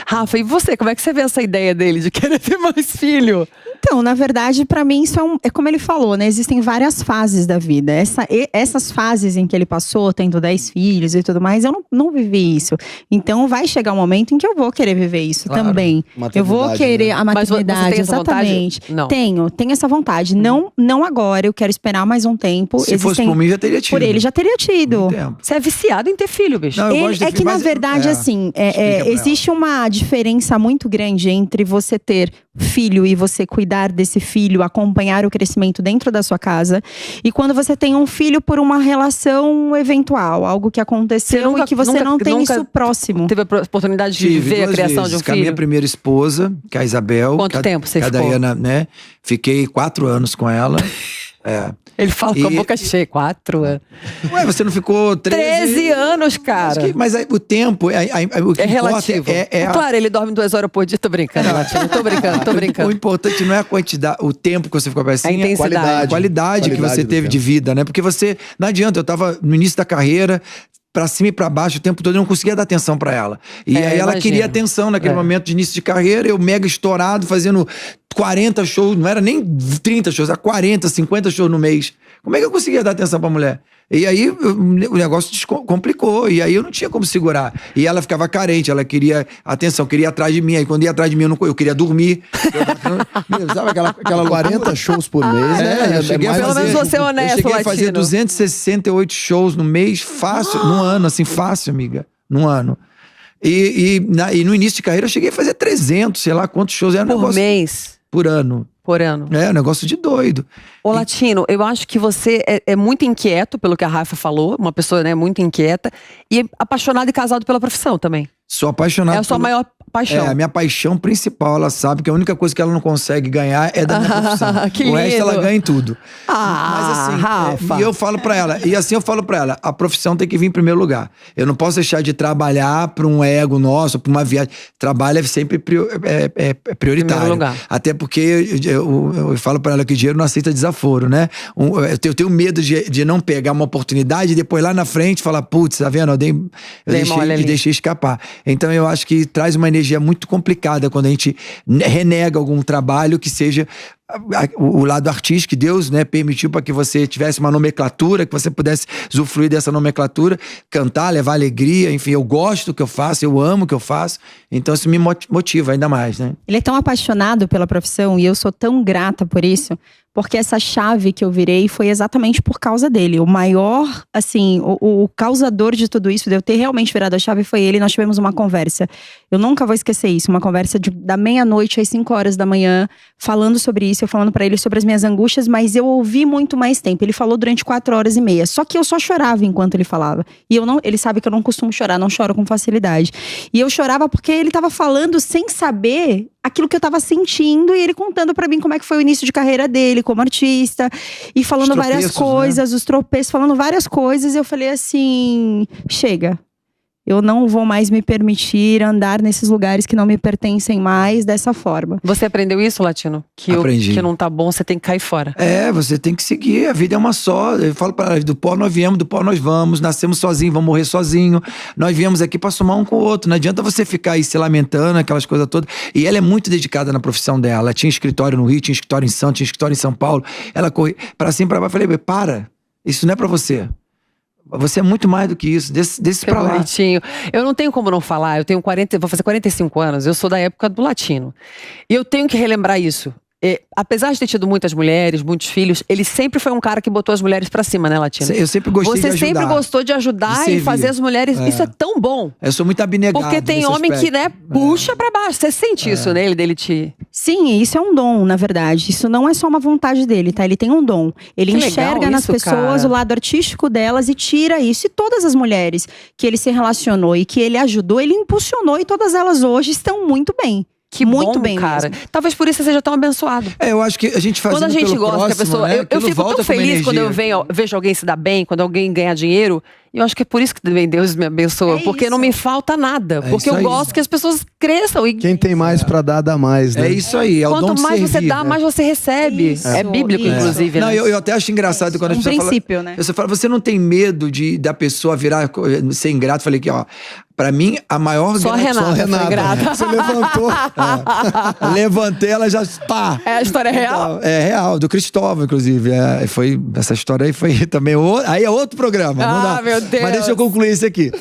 Rafa, e você? Como é que você vê essa ideia dele de querer ter mais filho? Então, na verdade, pra mim isso é como ele falou, né? Existem várias fases da vida. Essas fases em que ele passou, tendo 10 filhos e tudo mais, eu não vivi isso. Então vai chegar um momento em que eu vou querer viver isso também. Eu vou querer a maternidade, mas você tem essa exatamente. Vontade? Não. Tenho essa vontade. Não agora, eu quero esperar mais um tempo. Se fosse por mim, já teria tido. Por ele, já teria tido. Você é viciado em ter filho, bicho. Não, eu gosto de ter filho, na verdade, assim, existe uma diferença muito grande entre você ter filho e você cuidar desse filho, acompanhar o crescimento dentro da sua casa, e quando você tem um filho por uma relação eventual, algo que aconteceu e que você não tem isso próximo. Teve a oportunidade de viver a criação de um filho? Com a minha primeira esposa, que é a Isabel. Quanto tempo você ficou? Diana, né? Fiquei 4 anos com ela. Ele fala com a boca cheia, 4 anos. Ué, você não ficou 13 anos, cara. Mas o tempo o que relativo. Claro, ele dorme 2 horas por dia. Tô brincando, Latino. Tô brincando. O importante não é a quantidade, o tempo que você ficou assim, a intensidade. A qualidade que você teve de vida, né? Porque não adianta, eu tava no início da carreira, pra cima e pra baixo o tempo todo, eu não conseguia dar atenção pra ela. E aí ela queria atenção naquele momento de início de carreira, eu mega estourado, fazendo 40 shows, não era nem 30 shows, era 40, 50 shows no mês. Como é que eu conseguia dar atenção pra mulher? E aí o negócio complicou, e aí eu não tinha como segurar. E ela ficava carente, ela queria atenção, queria ir atrás de mim. Aí quando ia atrás de mim, eu queria dormir. Sabe aquela 40 shows por mês, né? Pelo menos você é honesto, eu cheguei a fazer 268 shows no mês, fácil, num ano, assim, fácil, amiga. Num ano. E no início de carreira eu cheguei a fazer 300, sei lá quantos shows. Era por mês? Por ano. Por ano. Um negócio de doido. Ô, Latino, eu acho que você é muito inquieto, pelo que a Rafa falou. Uma pessoa, né, muito inquieta. E apaixonado e casado pela profissão também. Sou apaixonado. É a sua maior paixão. A minha paixão principal. Ela sabe que a única coisa que ela não consegue ganhar é da minha profissão. Que o resto ela ganha em tudo. Mas assim, Rafa. E eu falo pra ela, a profissão tem que vir em primeiro lugar. Eu não posso deixar de trabalhar pra um ego nosso, pra uma viagem. Trabalho é sempre prioritário. Lugar. Até porque eu falo pra ela que o dinheiro não aceita desaforo, né? Eu tenho medo de não pegar uma oportunidade e depois lá na frente falar, putz, tá vendo? Eu deixei escapar. Então eu acho que traz uma energia muito complicada quando a gente renega algum trabalho que seja o lado artístico, que Deus, né, permitiu para que você tivesse uma nomenclatura, que você pudesse usufruir dessa nomenclatura, cantar, levar alegria, enfim, eu gosto do que eu faço, eu amo o que eu faço, então isso me motiva ainda mais, né? Ele é tão apaixonado pela profissão e eu sou tão grata por isso, porque essa chave que eu virei foi exatamente por causa dele. O maior, assim, o causador de tudo isso, de eu ter realmente virado a chave, foi ele. Nós tivemos uma conversa, eu nunca vou esquecer isso, uma conversa da meia-noite às 5 horas da manhã, falando sobre isso, eu falando pra ele sobre as minhas angústias, mas eu ouvi muito mais tempo. Ele falou durante 4 horas e meia, só que eu só chorava enquanto ele falava. E ele sabe que eu não costumo chorar, não choro com facilidade. E eu chorava porque ele tava falando sem saber aquilo que eu tava sentindo, e ele contando pra mim como é que foi o início de carreira dele como artista, e falando várias coisas, né? Os tropeços, falando várias coisas, e eu falei assim, chega. eu não vou mais me permitir andar nesses lugares que não me pertencem mais dessa forma. Você aprendeu isso, Latino? Aprendi. Que não tá bom, você tem que cair fora. Você tem que seguir, a vida é uma só. Eu falo pra ela, do pó nós viemos, do pó nós vamos, nascemos sozinhos, vamos morrer sozinhos. Nós viemos aqui pra somar um com o outro. Não adianta você ficar aí se lamentando, aquelas coisas todas. E ela é muito dedicada na profissão dela. Ela tinha escritório no Rio, tinha escritório em Santos, tinha escritório em São Paulo. Ela corre pra cima e pra baixo. Eu falei, para, isso não é pra você. Você é muito mais do que isso, desse pra lá. Bonitinho. Eu não tenho como não falar, vou fazer 45 anos, eu sou da época do Latino. E eu tenho que relembrar isso. Apesar de ter tido muitas mulheres, muitos filhos, ele sempre foi um cara que botou as mulheres pra cima, né, Latino? Eu sempre gostei de ajudar. Você sempre gostou de ajudar e fazer as mulheres. Isso é tão bom. Eu sou muito abnegado. Porque tem homem que, né, puxa pra baixo. Você sente isso nele, dele te... Sim, isso é um dom, na verdade. Isso não é só uma vontade dele, tá? Ele tem um dom. Ele enxerga nas pessoas o lado artístico delas e tira isso. E todas as mulheres que ele se relacionou e que ele ajudou, ele impulsionou e todas elas hoje estão muito bem. Que muito bom, bem, cara. mesmo. Talvez por isso você seja tão abençoado. Eu acho que a gente faz. Quando a gente gosta que a pessoa. Né? Eu fico tão feliz quando eu vejo alguém se dar bem, quando alguém ganhar dinheiro. E eu acho que é por isso que também Deus me abençoa. Porque não me falta nada. Porque eu gosto que as pessoas cresçam. E... Quem tem mais pra dar, dá mais, né? É isso aí. É o Quanto dom mais servir, você dá, né? mais você recebe. É bíblico, inclusive. Não, né? eu até acho engraçado quando a pessoa princípio, né? Você fala, você não tem medo da pessoa virar, ser ingrato? Falei aqui, ó. Pra mim, a maior... Só a Renata foi ingrata. Você levantou. Levantei, ela já... Pá! É a história real? É real, do Cristóvão, inclusive. Essa história aí foi também... Aí é outro programa. Não dá. Meu Deus. Mas deixa eu concluir isso aqui.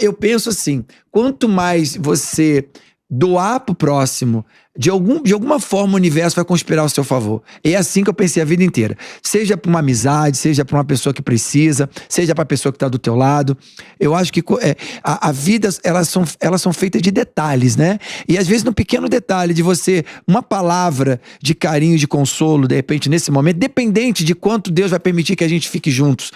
Eu penso assim, quanto mais você doar pro próximo, de alguma forma o universo vai conspirar ao seu favor. É assim que eu pensei a vida inteira. Seja pra uma amizade, seja pra uma pessoa que precisa, seja pra pessoa que tá do teu lado. Eu acho que a vida, elas são feitas de detalhes, né? E às vezes no pequeno detalhe de você, uma palavra de carinho, de consolo, de repente nesse momento, dependente de quanto Deus vai permitir que a gente fique juntos,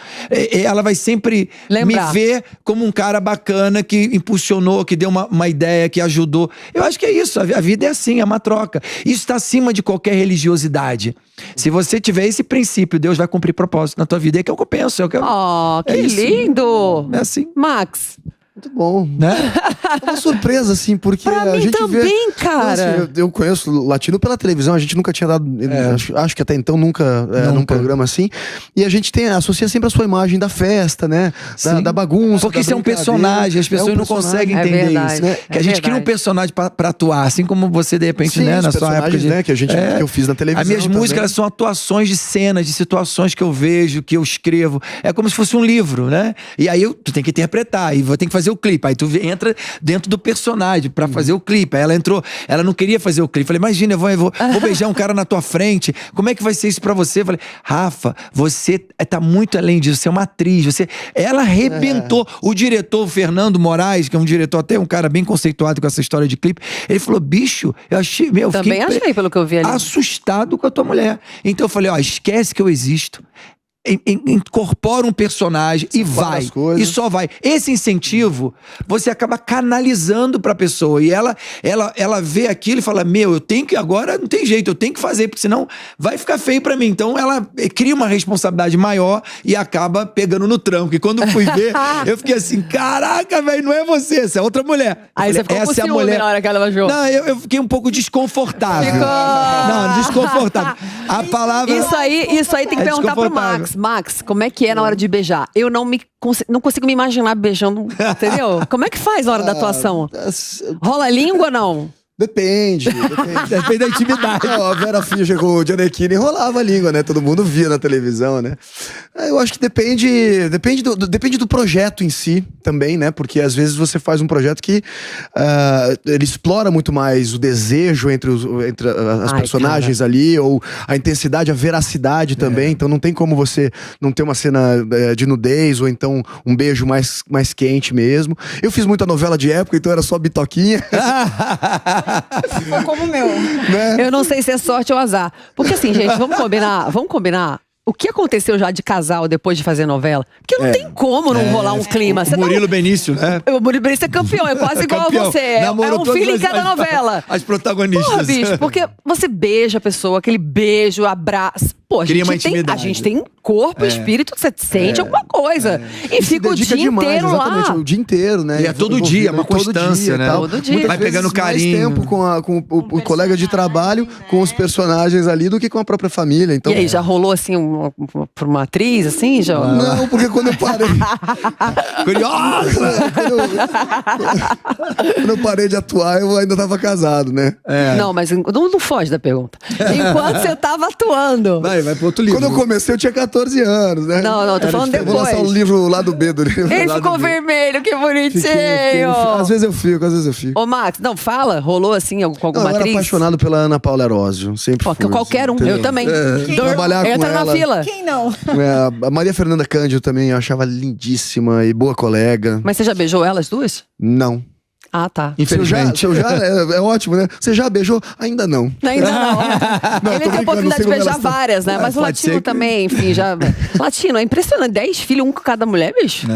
ela vai sempre me ver como um cara bacana que impulsionou, que deu uma ideia, que ajudou. Eu acho que é isso, a vida é assim, é uma troca. Isso está acima de qualquer religiosidade. Se você tiver esse princípio, Deus vai cumprir propósito na tua vida. É que eu penso. Que lindo! É assim. Max. Muito bom. Né? É uma surpresa, assim, porque pra a mim gente também, vê... cara. Assim, eu conheço o Latino pela televisão, a gente nunca tinha dado... Acho que até então nunca. Num programa assim. E a gente associa sempre a sua imagem da festa, né? Da bagunça. Porque isso é um personagem, as pessoas não conseguem entender isso. Né? Que a gente cria um personagem pra atuar, assim como você, de repente, né? Na sua época. Né, que eu fiz na televisão. As minhas músicas, elas são atuações de cenas, de situações que eu vejo, que eu escrevo. É como se fosse um livro, né? E aí tu tem que interpretar, e tem que fazer o clipe. Aí tu entra dentro do personagem pra fazer o clipe. Aí ela entrou, ela não queria fazer o clipe. Falei, imagina, eu vou beijar um cara na tua frente. Como é que vai ser isso pra você? Falei, Rafa, você tá muito além disso. Você é uma atriz. Ela arrebentou. O diretor, o Fernando Moraes, que é um diretor, até um cara bem conceituado com essa história de clipe, ele falou, bicho, eu achei... Também achei, pelo que eu vi ali. Assustado com a tua mulher. Então eu falei, esquece que eu existo. Incorpora um personagem e vai, e só vai. Esse incentivo você acaba canalizando pra pessoa, e ela vê aquilo e fala, eu tenho que, agora não tem jeito, eu tenho que fazer, porque senão vai ficar feio pra mim. Então ela cria uma responsabilidade maior e acaba pegando no tranco. E quando eu fui ver, eu fiquei assim, caraca, velho, não é você, essa é outra mulher. Aí você ficou com ciúme na hora que ela baixou. Não, eu fiquei um pouco desconfortável. Não, desconfortável. A palavra... Isso aí tem que perguntar pro Max. Max, como é que é na hora de beijar? Eu não consigo me imaginar beijando, entendeu? Como é que faz na hora da atuação? Rola língua ou não? Depende da intimidade. A Vera Fischer com o Gianecchini rolava a língua, né? Todo mundo via na televisão, né? Eu acho que depende do projeto em si também, né? Porque às vezes você faz um projeto que ele explora muito mais o desejo entre as personagens ali, ou a intensidade, a veracidade também. Então não tem como você não ter uma cena de nudez, ou então um beijo mais quente mesmo. Eu fiz muita novela de época, então era só bitoquinha. Foi como o meu. Né? Eu não sei se é sorte ou azar. Porque assim, gente, vamos combinar. O que aconteceu já de casal depois de fazer novela? Porque não tem como não rolar um clima. O Murilo Benício, né? O Murilo Benício é campeão, é quase igual a você. É um filho em cada novela. As protagonistas. Porra, bicho, porque você beija a pessoa, aquele beijo, abraço. pô, a Cria uma gente tem, intimidade. a gente tem corpo, espírito, você sente alguma coisa. E fica o dia inteiro exatamente, lá. o dia inteiro, né? E é todo dia, uma Todo constância, dia, né? tal. Todo dia. Muitas Vai vezes pegando mais carinho. tempo com o colega de trabalho, com os personagens ali, do que com a própria família. Então, E aí, já rolou assim pra uma atriz, assim? Já... Não, porque quando eu parei. Curioso! Quando eu parei de atuar, eu ainda tava casado, né? Não, mas não foge da pergunta. Enquanto você tava atuando. Vai pro outro livro. Quando eu comecei, eu tinha 14 anos, né? Não, tô falando Eu vou lançar depois. um livro lá do B do livro. Ele lá do ficou B. vermelho, que bonitinho. Fiquei. Às vezes eu fico. Ô, Max, não, fala. Rolou assim com Não, alguma eu era atriz? apaixonado pela Ana Paula Arósio. Sempre Pô, fui. qualquer um. entendeu? Eu também. Trabalhar Entra com na ela. fila. Quem não? A Maria Fernanda Cândido também, eu achava lindíssima e boa colega. Mas você já beijou elas duas? Não. Ah, tá. Infelizmente. Se eu já é ótimo, né? Você já beijou? Ainda não. Ainda não. Não, Ele tô tem a brincando, oportunidade de sei como beijar elas tão. várias, né? Mas o pode latino ser que- também, enfim, já... Latino, é impressionante. 10 filhos, um com cada mulher, bicho.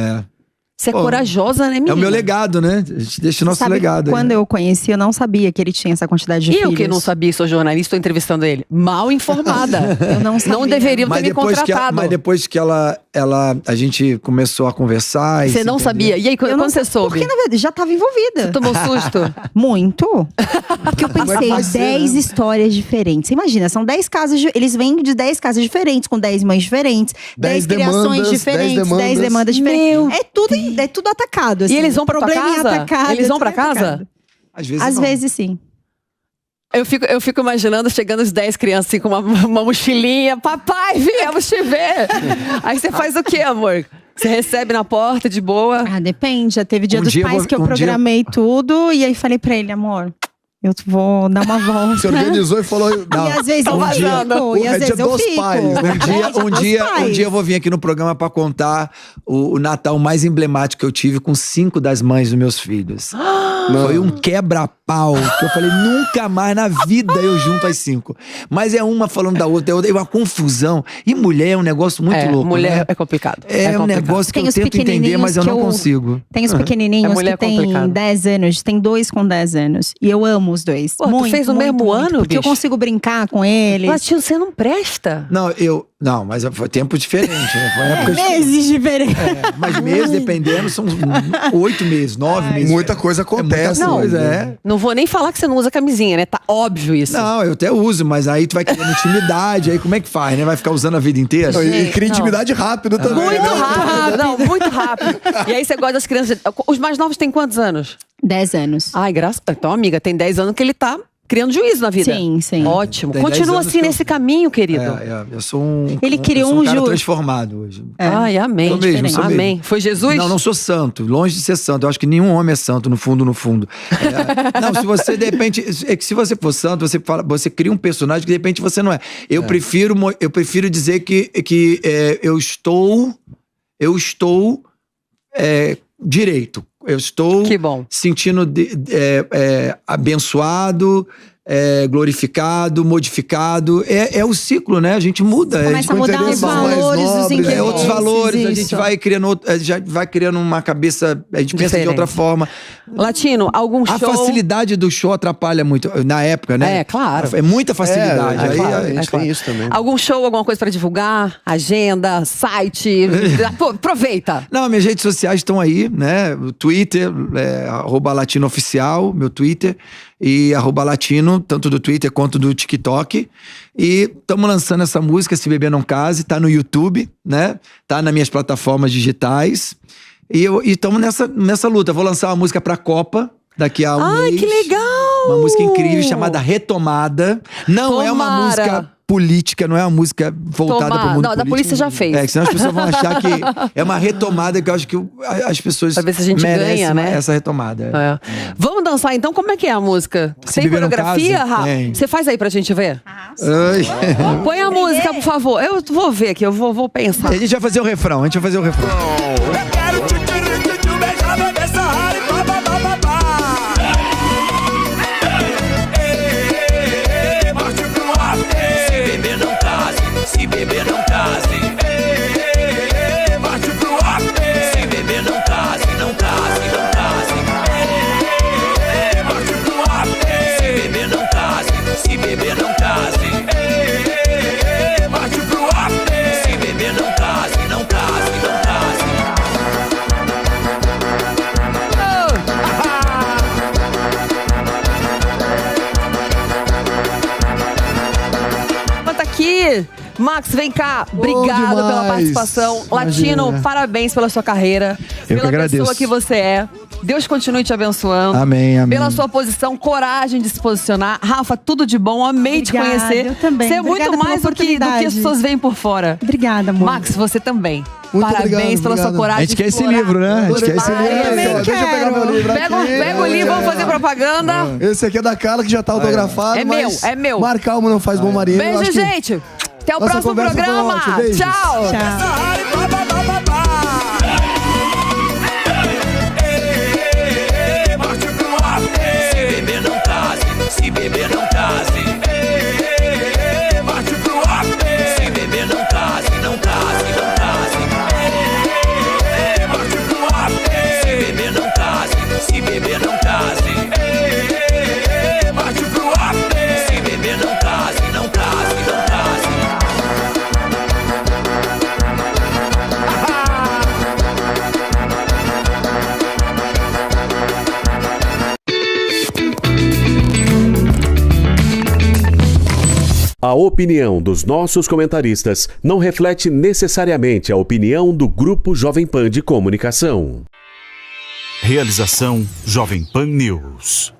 Você é Pô, corajosa, né, menina? É o meu legado, né? A gente deixa o nosso Sabe, legado. quando aí. eu conheci, eu não sabia que ele tinha essa quantidade de E filhos. eu que não sabia, sou jornalista, estou entrevistando ele. Mal informada. Eu não sabia. Não deveriam ter Mas me depois, contratado. depois que a gente começou a conversar. Você não sabia. E aí, quando você soube? Porque, na verdade, já estava envolvida. Você tomou susto? Muito. Porque eu pensei, vai ser, 10 né? histórias diferentes. Você imagina, são 10 casas, eles vêm de 10 casas diferentes, com 10 mães diferentes, 10 criações demandas, diferentes, 10 10 demandas diferentes. Meu É tudo atacado, assim. E eles vão pra tua Problema em casa? atacado, Eles vão pra tudo em casa? atacado. Às vezes Às não. vezes, sim. Eu fico imaginando chegando os 10 crianças assim com uma mochilinha. Papai, viemos te ver. Aí você faz o quê, amor? Você recebe na porta de boa? Ah, depende. Já teve dia Um dos dia eu pais vou- que eu um dia- programei tudo. E aí falei pra ele, amor, eu vou dar uma volta. Se organizou e falou. Não, E às vezes eu um dia, fico, e às é dia vezes eu dos fico. pais, né? Um dia eu vou vir aqui no programa pra contar o Natal mais emblemático que eu tive com 5 das mães dos meus filhos. Foi um quebra-pau que eu falei, nunca mais na vida eu junto as 5. Mas é uma falando da outra, é uma confusão. E mulher é um negócio muito louco, mulher né? é complicado. É um complicado. negócio que Tem eu os tento entender, pequenininhos mas eu que não eu- consigo. Tem os pequenininhos É mulher que têm complicado. 10 anos. Tem 2 com 10 anos. E eu amo os dois. Pô, tu muito, fez no muito, mesmo muito, ano, porque eu bicho? consigo brincar com eles. Latino, você não presta. Não, mas foi tempo diferente, né? Foi época Meses diferentes. Mas meses, dependendo, são 8 meses, 9 meses. Muita coisa acontece. muita coisa, né? Não vou nem falar que você não usa camisinha, né? Tá óbvio isso. Não, eu até uso, mas aí tu vai criando intimidade, aí como é que faz, né? Vai ficar usando a vida inteira? Não, e Gente, cria não. intimidade rápido também. Muito né? rápido, não, muito rápido. E aí você gosta das crianças. Os mais novos têm quantos anos? 10 anos. Ai, graças. Então, amiga, tem 10 anos que ele tá criando juízo na vida. Sim, sim. Ótimo. Tem 10 Continua anos assim que eu- nesse caminho, querido. Eu sou um. Ele criou eu sou um cara ju- transformado hoje. Ai, amém. Sou mesmo, sou Amém. mesmo. Foi Jesus? Não sou santo. Longe de ser santo. Eu acho que nenhum homem é santo, no fundo, no fundo. Não, se você, de repente. É que se você for santo, você cria um personagem que de repente você não é. Eu prefiro dizer que eu estou direito. Eu estou Que bom. sentindo abençoado, glorificado, modificado. É o ciclo, né? A gente muda. Começa a com mudar os interesses mais valores, os nobres, interesses. outros valores, a gente isso. vai criando, já vai criando uma cabeça, a gente pensa de Diferente. outra forma. Latino, algum A show... facilidade do show atrapalha muito, na época, né? É, claro. É muita facilidade. É, Aí, claro, a a gente gente tem isso também. Algum show, alguma coisa pra divulgar? Agenda, site? Pô, aproveita. Não, minhas redes sociais estão aí, né? O Twitter, @latinooficial, meu Twitter, e @latino, tanto do Twitter quanto do TikTok. E estamos lançando essa música, Se Beber Não Case, tá no YouTube, né? Tá nas minhas plataformas digitais. E estamos nessa luta. Vou lançar uma música pra Copa daqui a um mês. Ai, que legal! Uma música incrível chamada Retomada. Não é uma Tomara. música política, não é uma música voltada Tomara. para o mundo Não, da político. polícia já fez. É, que senão as pessoas vão achar que é uma retomada que eu acho que as pessoas Pra ver se a gente merecem ganha, né? essa retomada. É. Vamos dançar então? Como é que é a música? Se Tem Beber Não coreografia, Case? Rafa? Tem. Você faz aí pra gente ver? Ai. Põe a música, por favor. Eu vou ver aqui, eu vou pensar. A gente vai fazer o refrão, Eu quero tchu beijar, beber Sahara e babá. Parte pro after. Se beber não case, se beber não case. Parte pro after. Se beber não case, não case, não case. Parte pro after. Se beber não case, se beber não case. Parte pro Max, vem cá. Obrigado pela participação. Imagina. Latino, parabéns pela sua carreira. Eu pela que agradeço. pessoa que você é. Deus continue te abençoando. Amém, amém. Pela sua posição, coragem de se posicionar. Rafa, tudo de bom. Amei te conhecer. Eu também. Você é muito mais do que as pessoas veem por fora. Obrigada, amor. Max, você também. Muito Parabéns pela sua coragem. A gente quer esse livro, né? A gente quer esse livro. Deixa eu pegar meu livro aqui. Pega o livro, vamos fazer propaganda. Esse aqui é da Carla, que já tá autografado. É mas meu, é meu. Mar calmo não faz bom marinheiro. Beijo, Acho que gente. Até o nossa próximo conversa foi programa. ótima. Beijos. Tchau. Se beber não case, parte pro after. Se beber não case, não case, não case. Parte pro after. Se beber não case, se beber não case. Parte pro after. Se beber não case, não case, não case. A opinião dos nossos comentaristas não reflete necessariamente a opinião do Grupo Jovem Pan de Comunicação. Realização Jovem Pan News.